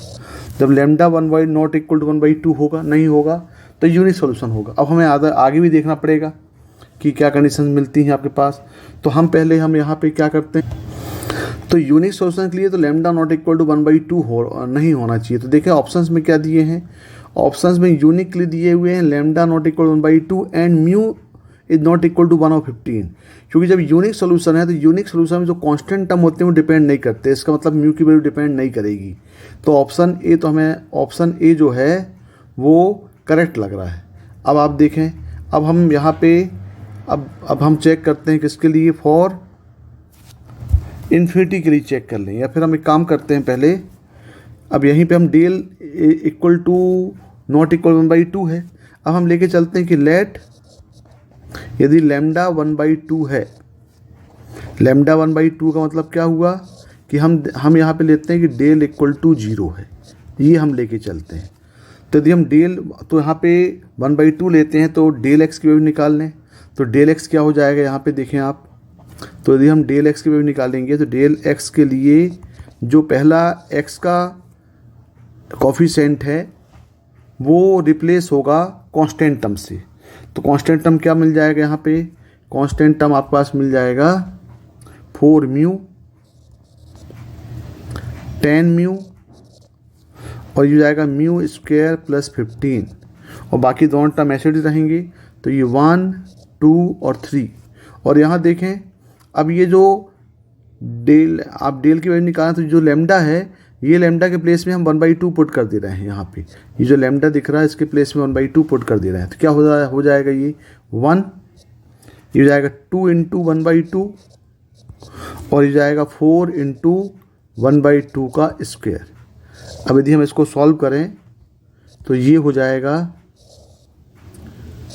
Speaker 1: जब लैम्डा 1 नॉट इक्वल टू 1/2 होगा, नहीं होगा, तो यूनिक सॉल्यूशन होगा। अब हमें आगे भी देखना पड़ेगा कि क्या कंडीशन मिलती हैं आपके पास। तो हम पहले यहाँ पे क्या करते हैं, तो यूनिक सॉल्यूशन के लिए तो लैम्डा नॉट इक्वल टू 1/2 नहीं होना चाहिए। तो देखें ऑप्शंस में क्या दिए हैं, ऑप्शंस में यूनिक के लिए दिए हुए हैं lambda not equal to 1/2 and mu is not equal to 1/15। क्योंकि जब यूनिक सोल्यूशन है तो यूनिक सोल्यूशन में जो कांस्टेंट टर्म होते हैं वो डिपेंड नहीं करते, इसका मतलब म्यू की वैल्यू डिपेंड नहीं करेगी। तो ऑप्शन ए, तो हमें ऑप्शन ए जो है वो करेक्ट लग रहा है। अब आप देखें, अब हम यहाँ पे अब हम चेक करते हैं किसके लिए, फॉर इन्फिनिटी के लिए चेक कर लें, या फिर हम एक काम करते हैं पहले, अब यहीं पे हम del equal to not equal 1/2 है। अब हम लेके चलते हैं कि लेट, यदि लैम्डा 1/2 है, लैम्डा 1/2 का मतलब क्या हुआ कि हम यहाँ पे लेते हैं कि डेल इक्वल टू 0 है, ये हम लेके चलते हैं। तो यदि हम डेल, तो यहाँ पे 1/2 लेते हैं तो डेल एक्स की वैल्यू निकाल लें, तो डेल एक्स क्या हो जाएगा, यहाँ पे देखें आप, तो यदि हम डेल एक्स की वैल्यू निकालेंगे तो डेल एक्स के लिए जो पहला एक्स का कॉफिशेंट है वो रिप्लेस होगा कांस्टेंट टर्म से। तो कांस्टेंट टर्म क्या मिल जाएगा, यहाँ पे कांस्टेंट टर्म आपके पास मिल जाएगा 4 म्यू 10 म्यू और ये जाएगा म्यू स्क्वायर प्लस 15 और बाकी दोनों टर्म ऐसे ही रहेंगे। तो ये 1 2 और 3 और यहाँ देखें, अब ये जो डेल, आप डेल की वैल्यू निकालें तो जो लैम्डा है, ये लैम्डा के प्लेस में हम 1/2 पुट कर दे रहे हैं। यहाँ पे ये जो लैम्डा दिख रहा है इसके प्लेस में 1/2 पुट कर दे रहे हैं। तो क्या हो जाएगा, ये 1, ये जाएगा 2 × 1/2 और ये जाएगा 4 × 1/2 का स्क्वायर। अब यदि हम इसको सॉल्व करें तो ये हो जाएगा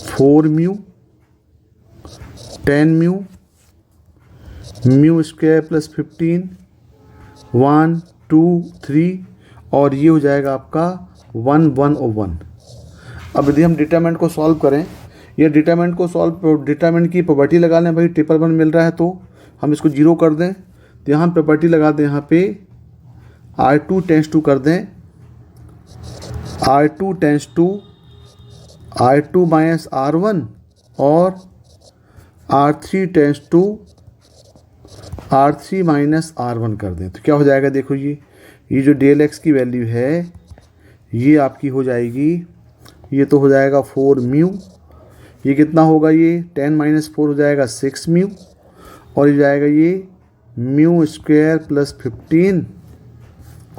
Speaker 1: 4 mu 10 mu mu square plus 15 1 2 3 और ये हो जाएगा आपका 1 1 और 1। अब यदि हम डिटरमिनेंट को सॉल्व करें, या डिटरमिनेंट की प्रॉपर्टी लगा लें, भाई 1 मिल रहा है तो हम इसको 0 कर दें। तो यहाँ प्रॉपर्टी लगा दें, यहाँ पे R2 टेंस टू कर दें, R2 tense to R2 minus R1 और R3 tense to R3 minus R1 कर दें। तो क्या हो जाएगा, देखो ये जो डेल एक्स की वैल्यू है ये आपकी हो जाएगी, ये तो हो जाएगा 4 म्यू, ये कितना होगा, ये 10 - 4 हो जाएगा 6 म्यू और ये जाएगा ये म्यू स्क्वायर प्लस 15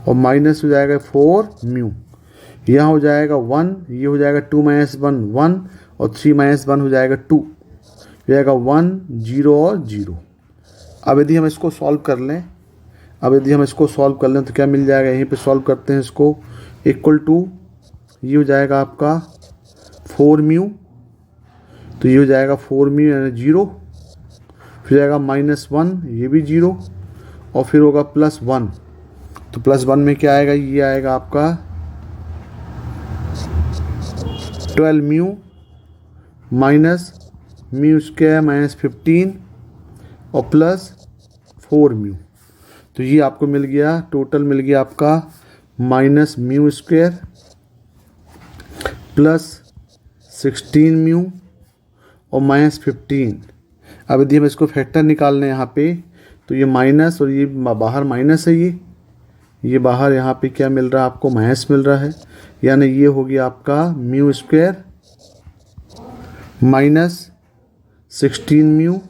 Speaker 1: और माइनस हो जाएगा 4 म्यू, यहाँ हो जाएगा 1, ये हो जाएगा 2 - 1 1 और 3 - 1 हो जाएगा 2, हो जाएगा 1 0 और 0। अब यदि हम इसको सॉल्व कर लें, तो क्या मिल जाएगा, यहीं पे सॉल्व करते हैं इसको, इक्वल टू ये हो जाएगा आपका 4 म्यू, तो ये हो जाएगा 4 म्यू यानी 0, फिर जाएगा -1, ये भी 0 और फिर होगा +1। तो +1 में क्या आएगा, ये आएगा आपका 12 mu minus mu square minus 15 और प्लस 4 म्यू। तो ये आपको मिल गया, टोटल मिल गया आपका minus mu square plus 16 mu और माइनस 15। अब यदि हम इसको फैक्टर निकाल लें यहाँ पे, तो ये माइनस और ये बाहर माइनस है, ये बाहर यहाँ पे क्या मिल रहा है आपको, माइनस मिल रहा है, यानी ये हो गया आपका mu square minus 16 mu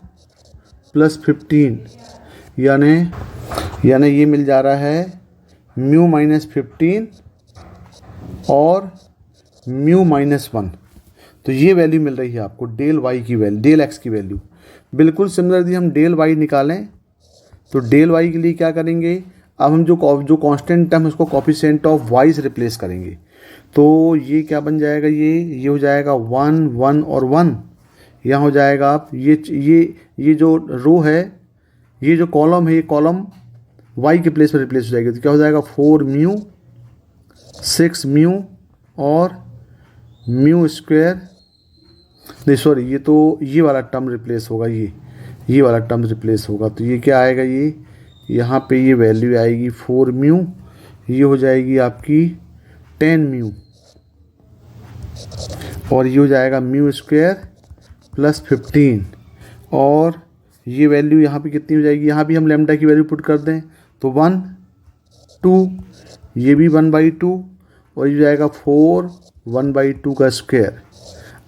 Speaker 1: plus 15। यानी ये मिल जा रहा है म्यू माइनस 15 और म्यू माइनस 1। तो ये वैल्यू मिल रही है आपको डेल वाई की वैल्यू, डेल एक्स की वैल्यू। बिल्कुल सिमिलर यदि हम डेल वाई निकालें तो डेल वाई के लिए क्या करेंगे, अब हम जो कांस्टेंट टर्म है उसको कोफिशिएंट ऑफ वाई से रिप्लेस करेंगे। तो ये क्या बन जाएगा, ये हो जाएगा 1 1 और 1। यहाँ हो जाएगा आप ये जो रो है, ये जो कॉलम है, ये कॉलम वाई के प्लेस पर रिप्लेस हो जाएगी। तो क्या हो जाएगा 4 म्यू 6 म्यू और म्यू स्क्वायर, नहीं सॉरी, ये वाला टर्म रिप्लेस होगा, ये वाला टर्म रिप्लेस होगा। तो ये क्या आएगा, ये यहाँ पे ये वैल्यू आएगी 4 म्यू, ये हो जाएगी आपकी 10 म्यू और ये हो जाएगा म्यू स्क्वायर प्लस 15 और ये वैल्यू यहाँ पे कितनी हो जाएगी, यहाँ भी हम लैम्डा की वैल्यू पुट कर दें तो 1 2, ये भी 1/2 और ये हो जाएगा 4 1/2 का स्क्वायर।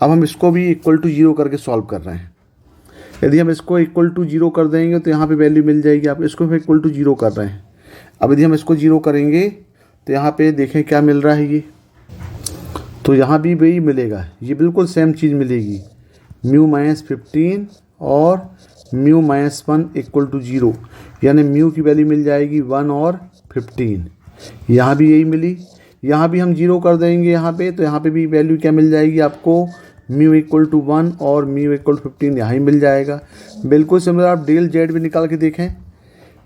Speaker 1: अब हम इसको भी इक्वल टू 0 करके सॉल्व कर रहे हैं। यदि हम इसको इक्वल टू 0 कर देंगे तो यहाँ पे वैल्यू मिल जाएगी। आप इसको भी इक्वल टू 0 कर रहे हैं। अब यदि हम इसको 0 करेंगे तो यहाँ पे देखें क्या मिल रहा है, ये तो यहाँ भी वही मिलेगा, ये बिल्कुल सेम चीज़ मिलेगी, म्यू माइनस 15 और म्यू माइनस 1 इक्वल टू 0। यानी म्यू की वैल्यू मिल जाएगी 1 और 15। यहाँ भी यही मिली, यहाँ भी हम 0 कर देंगे यहाँ पे, तो यहाँ पे भी वैल्यू क्या मिल जाएगी आपको, म्यू इक्वल टू 1 और म्यू इक्वल टू 15 यहाँ ही मिल जाएगा। बिल्कुल सिमिलर आप डेल जेड भी निकाल के देखें,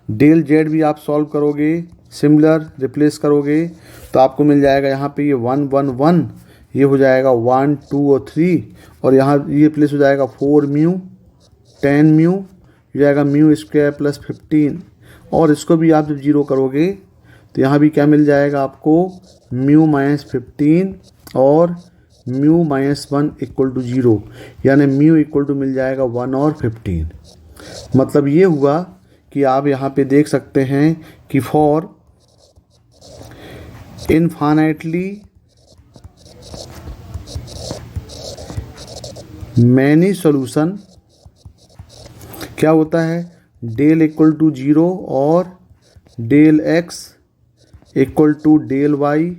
Speaker 1: डेल जेड भी आप सॉल्व करोगे, सिमिलर रिप्लेस करोगे तो आपको मिल जाएगा यहाँ पे ये 1 1 1, ये हो जाएगा 1 2 और 3 और यहाँ ये रिप्लेस हो जाएगा 4 म्यू 10 म्यू, हो जाएगा म्यू स्क्वायर प्लस 15 और इसको भी आप जब 0 करोगे तो यहाँ भी क्या मिल जाएगा आपको, म्यू माइनस 15 और म्यू माइनस 1 इक्वल टू 0। यानी म्यू इक्वल टू मिल जाएगा 1 और 15। मतलब ये हुआ कि आप यहाँ पे देख सकते हैं कि फॉर इनफाइनाइटली मैनी सॉल्यूशन क्या होता है, डेल इक्वल टू 0 और del x equal to del y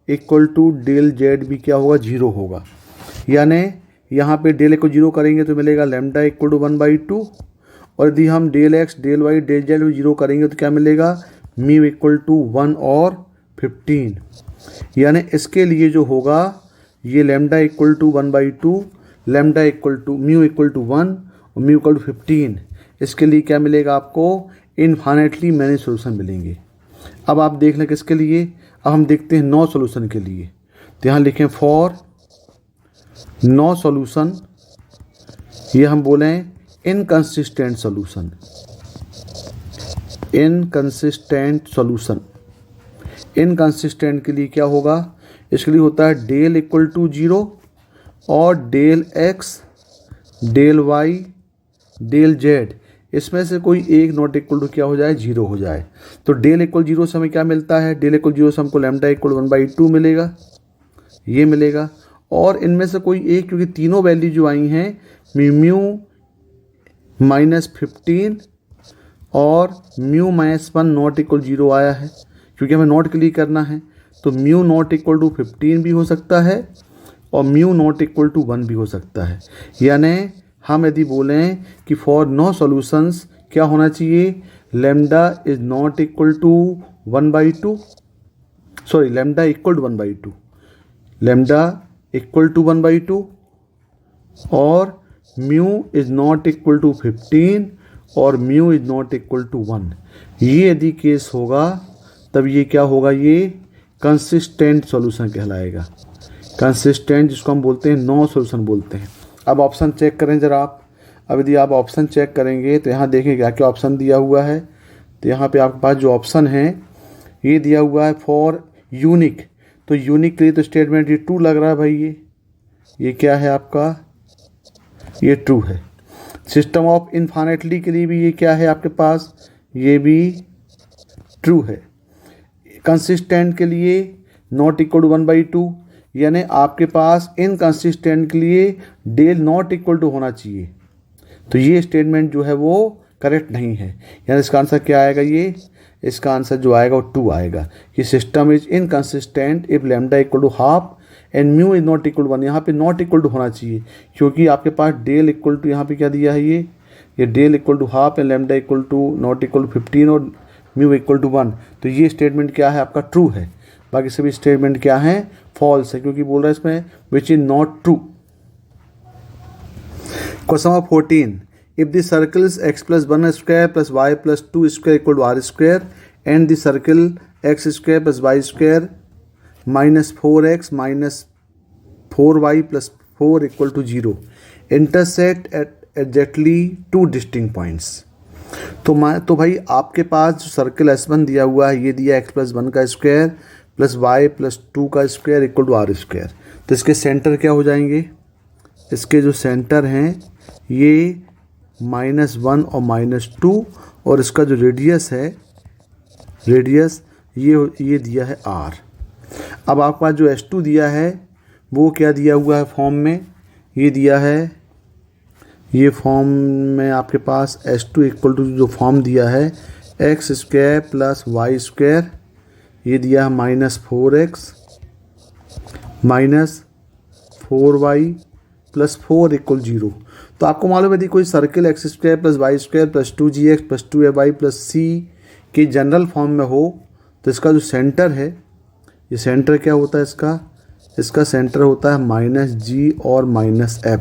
Speaker 1: equal to del z भी क्या होगा, 0 होगा। यानी यहाँ पे डेल को 0 करेंगे तो मिलेगा लैम्डा इक्वल टू 1/2 और यदि हम del x del y del z को 0 करेंगे तो क्या मिलेगा, म्यू इक्वल टू 1 और 15। यानी इसके लिए जो होगा ये lambda equal to 1/2, lambda equal to mu equal to 1 और म्यू इक्वल टू 15, इसके लिए क्या मिलेगा आपको, इनफाइनाइटली मैनी सोल्यूशन मिलेंगे। अब आप देख लें किसके लिए, अब हम देखते हैं नो सॉल्यूशन के लिए। तो यहाँ लिखें फॉर नो सॉल्यूशन, ये हम बोलें inconsistent solution, inconsistent solution. Inconsistent के लिए क्या होगा, इसके लिए होता है डेल इक्वल टू 0 और del x del y del z, इसमें से कोई एक नॉट इक्वल टू क्या हो जाए, 0 हो जाए। तो डेल इक्वल 0 से हमें क्या मिलता है, डेल इक्वल 0 से हमको लैम्डा इक्वल 1/2 मिलेगा, ये मिलेगा। और इनमें से कोई एक, क्योंकि तीनों वैल्यू जो आई हैं म्यू माइनस 15 और म्यू माइनस 1 नॉट इक्वल 0 आया है, क्योंकि हमें नॉट के लिए करना है। तो म्यू नॉट इक्वल टू 15 भी हो सकता है और म्यू नॉट इक्वल टू 1 भी हो सकता है। यानी हम यदि बोलें कि फॉर नो सॉल्यूशंस क्या होना चाहिए, lambda is not equal to 1/2, sorry lambda equal to 1/2, lambda equal to 1/2 और mu is not equal to 15 और mu is not equal to 1। ये यदि केस होगा तब ये क्या होगा, ये कंसिस्टेंट सॉल्यूशन कहलाएगा। कंसिस्टेंट जिसको हम बोलते हैं नो सॉल्यूशन बोलते हैं। अब ऑप्शन चेक करें ज़रा आप। अब यदि आप ऑप्शन चेक करेंगे तो यहाँ देखें क्या क्या ऑप्शन दिया हुआ है। तो यहाँ पे आपके पास जो ऑप्शन है ये दिया हुआ है फॉर यूनिक। तो यूनिक के लिए तो स्टेटमेंट ये ट्रू लग रहा है भाई, ये क्या है आपका, ये ट्रू है। सिस्टम ऑफ इनफाइनाइटली के लिए भी ये क्या है आपके पास, ये भी ट्रू है। कंसिस्टेंट के लिए नॉट इक्वल टू 1/2, यानी आपके पास इनकंसिस्टेंट के लिए डेल नॉट इक्वल टू होना चाहिए। तो ये स्टेटमेंट जो है वो करेक्ट नहीं है, यानी इसका आंसर क्या आएगा, ये इसका आंसर जो आएगा वो 2 आएगा कि system is inconsistent if lambda equal to half and mu is not equal to 1। यहाँ पे नॉट इक्वल टू होना चाहिए क्योंकि आपके पास डेल इक्वल टू यहाँ पे क्या दिया है, ये del equal to half and lambda equal to not equal to 15 और म्यू इक्वल टू 1। तो ये स्टेटमेंट क्या है आपका, ट्रू है। बाकी सभी स्टेटमेंट क्या है, फॉल्स है, क्योंकि बोल रहा है इसमें which is not true. Question number 14, if the circles x plus 1 square plus y plus 2 square equal to r square and the circle x square plus y square minus 4x minus 4y plus 4 equal to 0 intersect at exactly 2 distinct points. तो भाई आपके पास जो सर्कल S1 दिया हुआ है, ये दिया x प्लस 1 का स्क्वायर प्लस y प्लस 2 का square equal to r square. तो इसके सेंटर क्या हो जाएंगे, इसके जो सेंटर हैं ये -1 और -2, और इसका जो रेडियस है, रेडियस ये दिया है r। अब आपके पास जो S2 दिया है वो क्या दिया हुआ है फॉर्म में, ये दिया है, ये फॉर्म में आपके पास S2 इक्वल टू जो फॉर्म दिया है x square plus y square, ये दिया है -4x minus 4y plus 4 equal 0। तो आपको मालूम है यदि कोई circle x square plus y square plus 2gx plus 2ay plus c के जनरल फॉर्म में हो तो इसका जो सेंटर है, ये सेंटर क्या होता है इसका सेंटर होता है -g और -f।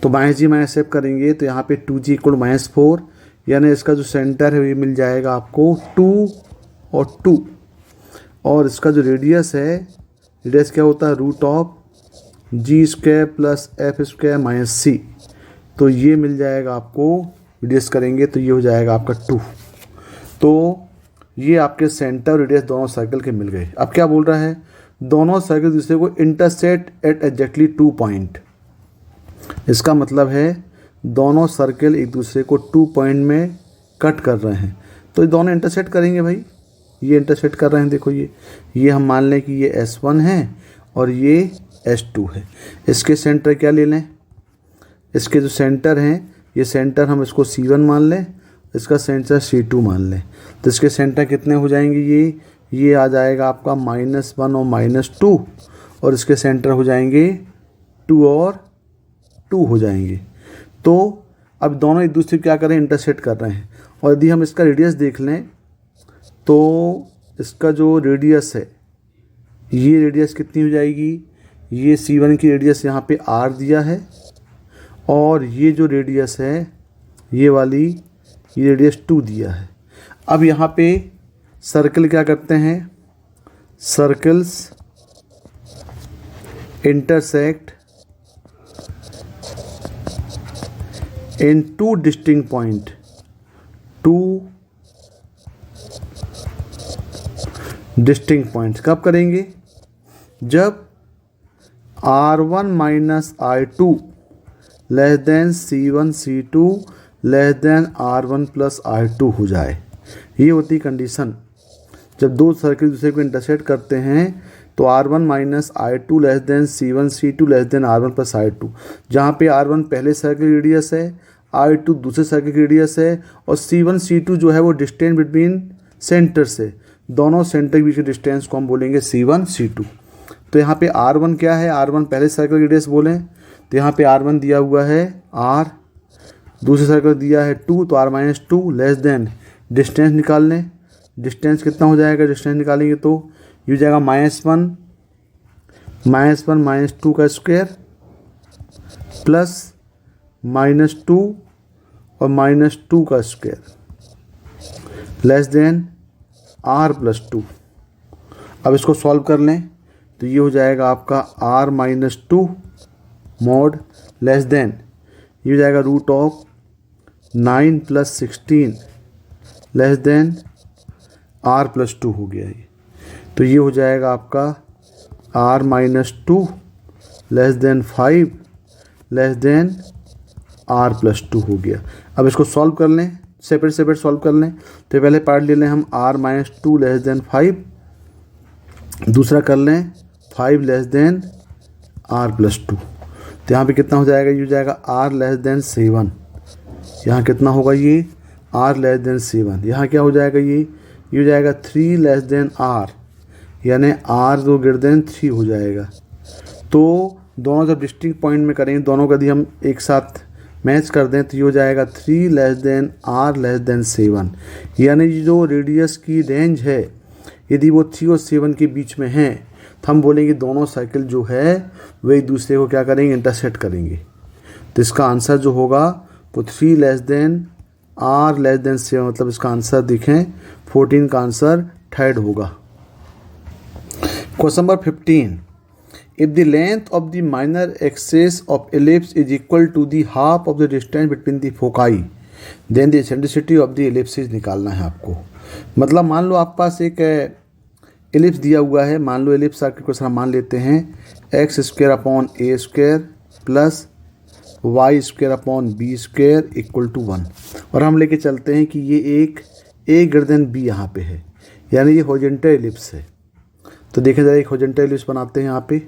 Speaker 1: तो -g -f करेंगे तो यहाँ पे 2g इक्वल -4, यानी इसका जो सेंटर है ये मिल जाएगा आपको 2 और 2, और इसका जो रेडियस है, रेडियस क्या होता है √g square plus f square minus c। तो ये मिल जाएगा आपको, रेडियस करेंगे तो ये हो जाएगा आपका 2। तो ये आपके सेंटर और रेडियस दोनों सर्कल के मिल गए। अब क्या बोल रहा है, दोनों सर्कल दूसरे को इंटरसेक्ट एट एग्जैक्टली 2 पॉइंट। इसका मतलब है दोनों सर्कल एक दूसरे को 2 पॉइंट में कट कर रहे हैं, तो ये दोनों इंटरसेक्ट करेंगे भाई, ये इंटरसेक्ट कर रहे हैं। देखो ये हम मान लें कि ये S1 है और ये S2 है। इसके सेंटर क्या ले लें, इसके जो सेंटर हैं, ये सेंटर हम इसको C1 मान लें, इसका सेंटर C2 मान लें। तो इसके सेंटर कितने हो जाएंगे, ये आ जाएगा आपका -1 और -2, और इसके सेंटर हो जाएंगे 2 और 2 हो जाएंगे। तो अब दोनों एक दूसरे क्या कर रहे हैं, इंटरसेक्ट कर रहे हैं। और यदि हम इसका रेडियस देख लें तो इसका जो रेडियस है, ये रेडियस कितनी हो जाएगी, ये C1 की रेडियस यहाँ पे r दिया है, और ये जो रेडियस है ये वाली, ये रेडियस 2 दिया है। अब यहाँ पे सर्कल क्या करते हैं, सर्कल्स इंटरसेक्ट इन 2 डिस्टिंक्ट पॉइंट, 2 डिस्टिंक्ट पॉइंट्स। कब करेंगे, जब r1 minus r2 less than C1 C2 less than r1 plus r2 हो जाए। ये होती कंडीशन जब दो सर्किल दूसरे को इंटरसेक्ट करते हैं, तो r1 minus r2 less than C1 C2 less than r1 plus r2, जहाँ पे r1 पहले सर्किल रेडियस है, r2 दूसरे सर्किल रेडियस है, और C1 C2 जो है वो डिस्टेंस बिटवीन सेंटर से, दोनों सेंटर के बीच के डिस्टेंस को हम बोलेंगे C1 C2। तो यहाँ पे r1 क्या है, r1 पहले सर्किल रेडियस बोलें तो यहाँ पे r1 दिया हुआ है r, दूसरे सर्कल दिया है 2, तो r minus 2 less then distance निकाल लें। डिस्टेंस कितना हो जाएगा, डिस्टेंस निकालेंगे तो ये हो जाएगा -1 -2 का स्क्वायर प्लस -2 और -2 का square less than r plus 2। अब इसको सॉल्व कर लें तो ये हो जाएगा आपका r minus 2 mod less than, ये हो जाएगा √9 plus 16 less than r plus 2 हो गया ये। तो ये हो जाएगा आपका r minus 2 less then 5 less than r plus 2 हो गया। अब इसको सॉल्व कर लें, सेपरेट सॉल्व कर लें। तो पहले पार्ट ले लें हम r माइनस 2 लेस देन 5, दूसरा कर लें 5 लेस देन r प्लस 2। तो यहाँ पे कितना हो जाएगा, ये हो जाएगा r लेस देन 7, यहाँ कितना होगा, ये आर लेस देन 7, यहाँ क्या हो जाएगा ये हो जाएगा 3 लेस देन आर, यानी आर जो ग्रेटर देन 3 हो जाएगा। तो दोनों जब डिस्टिंक्ट पॉइंट में करेंगे, दोनों का यदि हम एक साथ मैच कर दें तो ये हो जाएगा 3 less than r less than 7, यानी जो रेडियस की रेंज है यदि वो 3 और 7 के बीच में है तो हम बोलेंगे दोनों साइकिल जो है वो एक दूसरे को क्या करेंगे, इंटरसेक्ट करेंगे। तो इसका आंसर जो होगा वो 3 less than r less than 7, मतलब इसका आंसर देखें 14 का आंसर थर्ड होगा। Question number 15, if the length of the minor axis of ellipse is equal to the half of the distance between the foci, then the eccentricity of the ellipse निकालना है आपको। मतलब मान लो आपके पास एक एलिप्स दिया हुआ है, मान लो एलिप्स आपके क्वेश्चन हम मान लेते हैं x square upon a square plus y square upon b square equal to 1, और हम लेके चलते हैं कि ये एक ए ग्रेटर देन बी यहाँ पे है, यानी ये हॉरिजॉन्टल एलिप्स है। तो देखें जरा एक हॉरिजॉन्टल एलिप्स बनाते हैं यहाँ पे,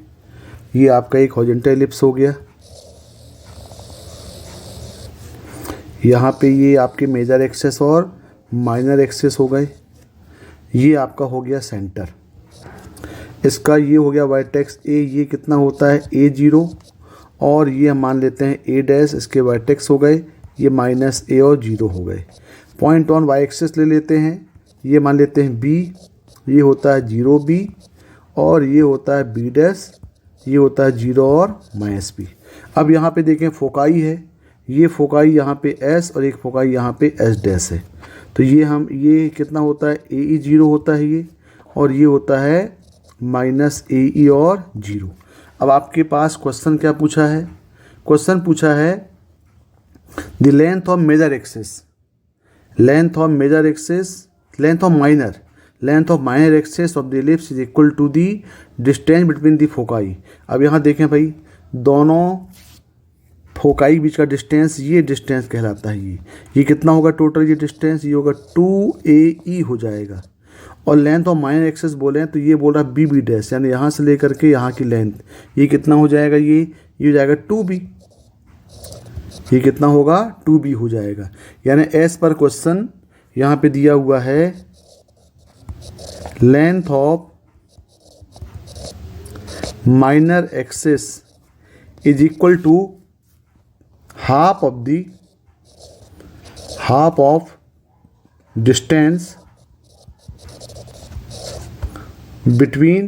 Speaker 1: ये आपका एक हॉरिजॉन्टल एलिप्स हो गया। यहाँ पे ये आपके मेजर एक्सेस और माइनर एक्सेस हो गए, ये आपका हो गया सेंटर। इसका ये हो गया वर्टेक्स ए, ये कितना होता है A0, और ये हम मान लेते हैं ए डैश, इसके वर्टेक्स हो गए ये माइनस ए और 0 हो गए। पॉइंट ऑन वाई एक्सेस ले लेते हैं, ये मान लेते हैं B, ये होता है 0B, और ये होता है B डैश, ये होता है 0 और माइनस B। अब यहाँ पे देखें फोकाई है, ये फोकाई यहाँ पे S और एक फोकाई यहाँ पे S डैश है। तो ये कितना होता है AE0 होता है ये, और ये होता है माइनस AE और 0। अब आपके पास क्वेश्चन क्या पूछा है, क्वेश्चन पूछा है the length of major axes, length of minor axes of the ellipse is equal to the distance between the foci. अब यहाँ देखें भाई, दोनों फोकाई के बीच का डिस्टेंस, ये डिस्टेंस कहलाता है। ये कितना होगा टोटल, ये डिस्टेंस ये होगा 2AE हो जाएगा। और लेंथ ऑफ माइनर एक्सेस बोले तो ये बोल रहा BB डैश, यानी यहाँ से लेकर के यहाँ की लेंथ, ये कितना हो जाएगा, ये हो जाएगा 2B, ये कितना होगा 2B हो जाएगा। यानी एज पर क्वेश्चन यहाँ पे दिया हुआ है length of minor axes is equal to half of distance between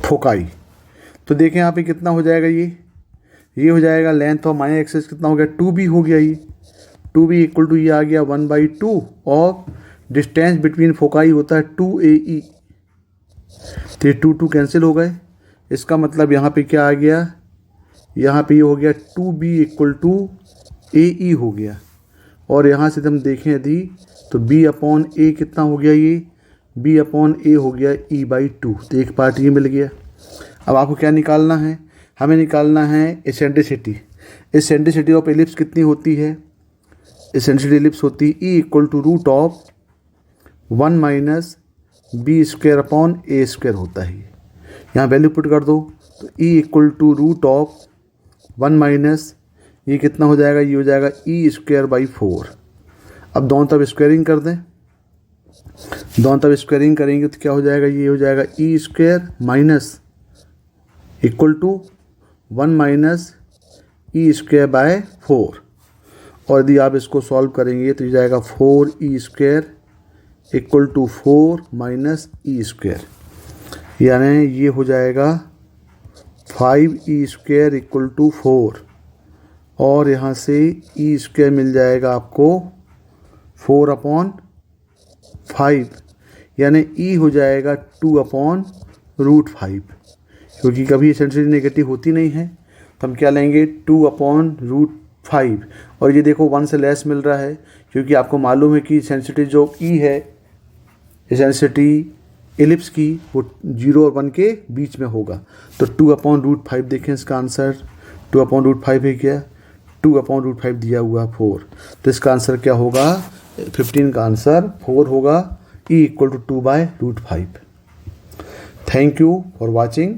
Speaker 1: foci। तो देखें यहाँ पे कितना हो जाएगा, ये हो जाएगा लेंथ ऑफ माइनर एक्सेस कितना हो गया 2B हो गया, ये 2B इक्वल टू ये आ गया 1/2 और डिस्टेंस बिटवीन फोकाई होता है 2AE। तो ये 2 कैंसिल हो गए, इसका मतलब यहाँ पे क्या आ गया, यहाँ पे ये हो गया 2B इक्वल टू AE हो गया। और यहाँ से हम देखें यदि तो B अपॉन A कितना हो गया, ये B अपॉन A हो गया E/2। तो एक पार्ट ये मिल गया। अब आपको क्या निकालना है, हमें निकालना है एसेंट्रिसिटी। एसेंट्रिसिटी ऑफ एलिप्स कितनी होती है, एसेंट्रिसिटी एलिप्स होती है E equal to root of 1 minus B square upon A square होता है। यहाँ वैल्यू पुट कर दो तो E equal to root of 1 minus ये कितना हो जाएगा, ये हो जाएगा E²/4। अब दोनों तरफ स्क्वायरिंग कर दें, दोनों तरफ स्क्वायरिंग करेंगे तो क्या हो जाएगा, ये हो जाएगा E² minus equal to 1 minus E²/4। और यदि आप इसको सॉल्व करेंगे तो ये जाएगा 4E² equal to 4 minus E², यानी ये हो जाएगा 5E² इक्वल टू 4, और यहाँ से E² मिल जाएगा आपको 4/5, यानी E हो जाएगा 2/√5। क्योंकि कभी एसेंट्रिसिटी नेगेटिव होती नहीं है तो हम क्या लेंगे 2/√5। और ये देखो 1 से लेस मिल रहा है, क्योंकि आपको मालूम है कि एसेंट्रिसिटी जो E है, एसेंट्रिसिटी एलिप्स की, वो 0 और 1 के बीच में होगा। तो 2/√5 देखें, इसका आंसर 2/√5 है क्या, 2/√5 दिया हुआ 4। तो इसका आंसर क्या होगा, 15 का आंसर 4 होगा, E equal to 2/√5। Thank you for watching.